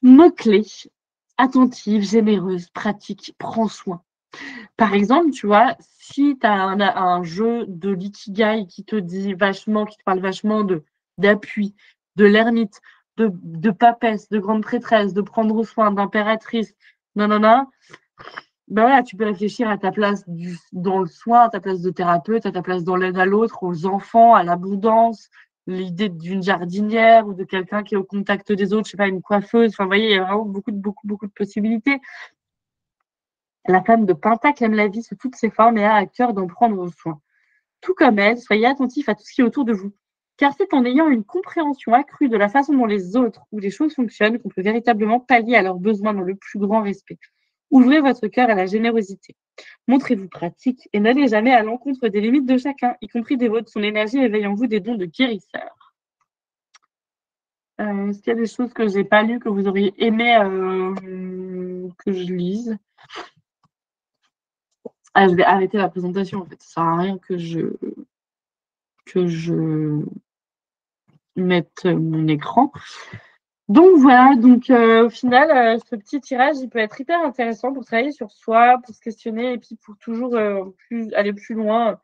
Mots-clés. Attentive, généreuse, pratique, prends soin. Par exemple, tu vois, si tu as un jeu de l'ikigai qui te dit vachement, qui te parle vachement d'appui, de l'ermite, de papesse, de grande prêtresse, de prendre soin, d'impératrice, non, ben voilà, tu peux réfléchir à ta place dans le soin, à ta place de thérapeute, à ta place dans l'aide à l'autre, aux enfants, à l'abondance, l'idée d'une jardinière ou de quelqu'un qui est au contact des autres, je sais pas, une coiffeuse. Enfin, vous voyez, il y a vraiment beaucoup de possibilités. La femme de Pentacle aime la vie sous toutes ses formes et a à cœur d'en prendre soin. Tout comme elle, soyez attentifs à tout ce qui est autour de vous. Car c'est en ayant une compréhension accrue de la façon dont les autres ou les choses fonctionnent qu'on peut véritablement pallier à leurs besoins dans le plus grand respect. Ouvrez votre cœur à la générosité. Montrez-vous pratique et n'allez jamais à l'encontre des limites de chacun, y compris des vôtres. Son énergie éveille en vous des dons de guérisseur. Est-ce qu'il y a des choses que je n'ai pas lues, que vous auriez aimé que je lise? Ah, je vais arrêter la présentation, en fait. Ça ne sert à rien que je mette mon écran. Donc voilà, au final, ce petit tirage, il peut être hyper intéressant pour travailler sur soi, pour se questionner et puis pour toujours aller plus loin.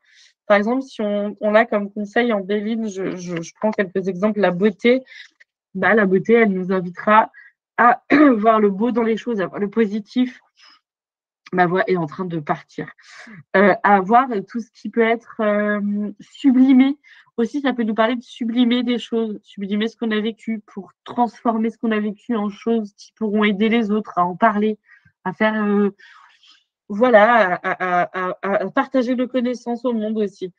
Par exemple, si on a comme conseil en Béline, je prends quelques exemples, la beauté. Bah, la beauté, elle nous invitera à voir le beau dans les choses, à voir le positif. Ma voix est en train de partir. À voir tout ce qui peut être sublimé. Aussi, ça peut nous parler de sublimer des choses, sublimer ce qu'on a vécu pour transformer ce qu'on a vécu en choses qui pourront aider les autres à en parler, à faire, voilà, à partager nos connaissances au monde aussi.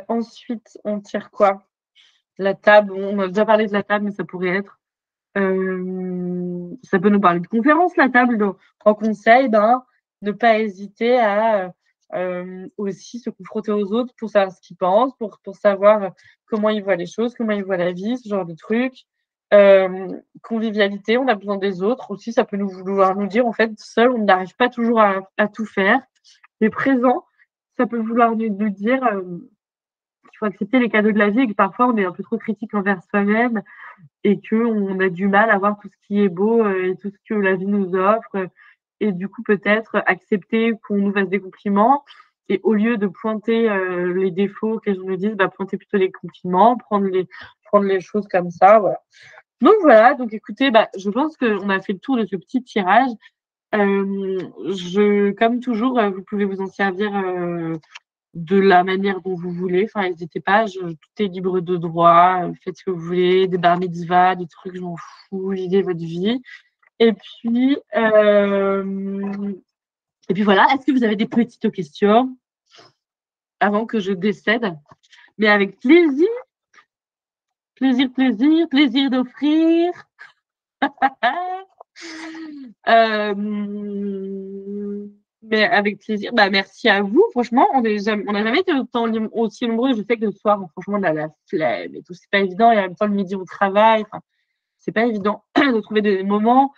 Ensuite, on tire quoi? La table, on a déjà parlé de la table, mais ça pourrait être. Ça peut nous parler de conférence, la table. Donc, en conseil, ne pas hésiter à aussi se confronter aux autres pour savoir ce qu'ils pensent, pour savoir comment ils voient les choses, comment ils voient la vie, ce genre de trucs. Convivialité, on a besoin des autres aussi. Ça peut nous vouloir nous dire, en fait, seul, on n'arrive pas toujours à tout faire. Mais présent, ça peut vouloir nous dire qu'il faut accepter les cadeaux de la vie et que parfois on est un peu trop critique envers soi-même et qu'on a du mal à voir tout ce qui est beau et tout ce que la vie nous offre. Et du coup, peut-être accepter qu'on nous fasse des compliments et au lieu de pointer les défauts, que je me dise, pointer plutôt les compliments, prendre les choses comme ça. Voilà. Donc voilà, donc écoutez, je pense qu'on a fait le tour de ce petit tirage. Comme toujours, vous pouvez vous en servir de la manière dont vous voulez. Enfin, n'hésitez pas, tout est libre de droit. Faites ce que vous voulez, des bar mitzvahs, des trucs, je m'en fous, vivez votre vie. Et puis voilà, est-ce que vous avez des petites questions avant que je décède? Mais avec plaisir, plaisir d'offrir. Mais avec plaisir. Merci à vous. Franchement, on n'a jamais été aussi nombreux. Je sais que le soir, franchement, on a la flemme et tout. C'est pas évident. Et en même temps, le midi, on travaille. Enfin, c'est pas évident de trouver des moments.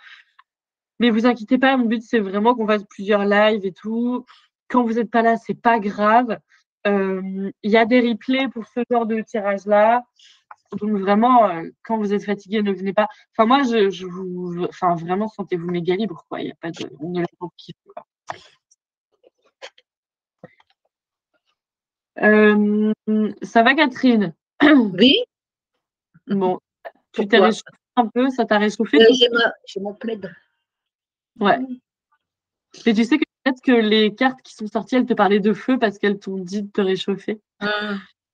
Mais vous inquiétez pas. Mon but, c'est vraiment qu'on fasse plusieurs lives et tout. Quand vous n'êtes pas là, c'est pas grave. Il y a des replays pour ce genre de tirage-là. Donc vraiment, quand vous êtes fatigué, ne venez pas. Enfin, moi, vraiment, sentez-vous méga libre, quoi. Il n'y a pas de. On est là pour kiffer, quoi. Ça va, Catherine? Oui. Bon, tu t'es réchauffée un peu, ça t'a réchauffé? J'ai mon plaid. Ouais. Mais tu sais que peut-être que les cartes qui sont sorties, elles te parlaient de feu parce qu'elles t'ont dit de te réchauffer.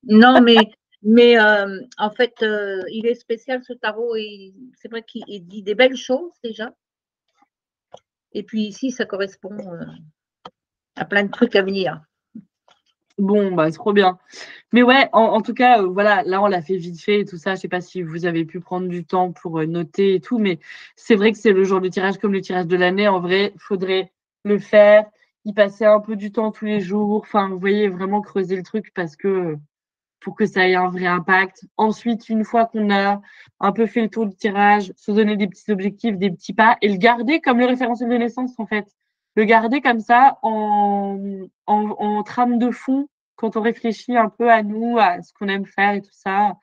Non, mais en fait, il est spécial ce tarot et c'est vrai qu'il dit des belles choses déjà. Et puis ici, ça correspond à plein de trucs à venir. Bon, c'est trop bien. Mais ouais, en tout cas, voilà, là, on l'a fait vite fait et tout ça. Je sais pas si vous avez pu prendre du temps pour noter et tout, mais c'est vrai que c'est le genre de tirage comme le tirage de l'année. En vrai, il faudrait le faire. y passer un peu du temps tous les jours. Enfin, vous voyez, vraiment creuser le truc parce que pour que ça ait un vrai impact. Ensuite, une fois qu'on a un peu fait le tour du tirage, se donner des petits objectifs, des petits pas et le garder comme le référentiel de naissance, en fait. Le garder comme ça en trame de fond quand on réfléchit un peu à nous, à ce qu'on aime faire et tout ça.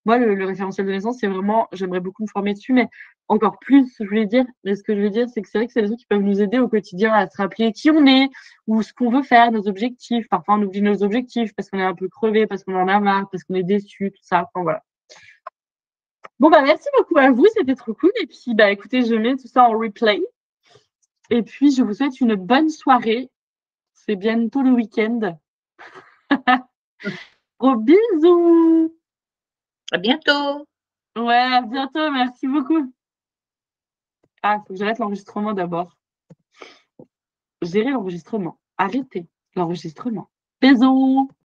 Moi, le référentiel de naissance, c'est vraiment, j'aimerais beaucoup me former dessus, mais encore plus, je voulais dire, mais ce que je veux dire, c'est que c'est vrai que c'est des trucs qui peuvent nous aider au quotidien à se rappeler qui on est ou ce qu'on veut faire, nos objectifs. Parfois, on oublie nos objectifs parce qu'on est un peu crevé, parce qu'on en a marre, parce qu'on est déçu, tout ça. Enfin, voilà. Bon, bah, merci beaucoup à vous, c'était trop cool. Et puis, bah, écoutez, je mets tout ça en replay. Et puis, je vous souhaite une bonne soirée. C'est bientôt le week-end. Gros bisous. À bientôt. Ouais, à bientôt. Merci beaucoup. Ah, il faut que j'arrête l'enregistrement d'abord. Gérer l'enregistrement. Arrêtez l'enregistrement. Bisous.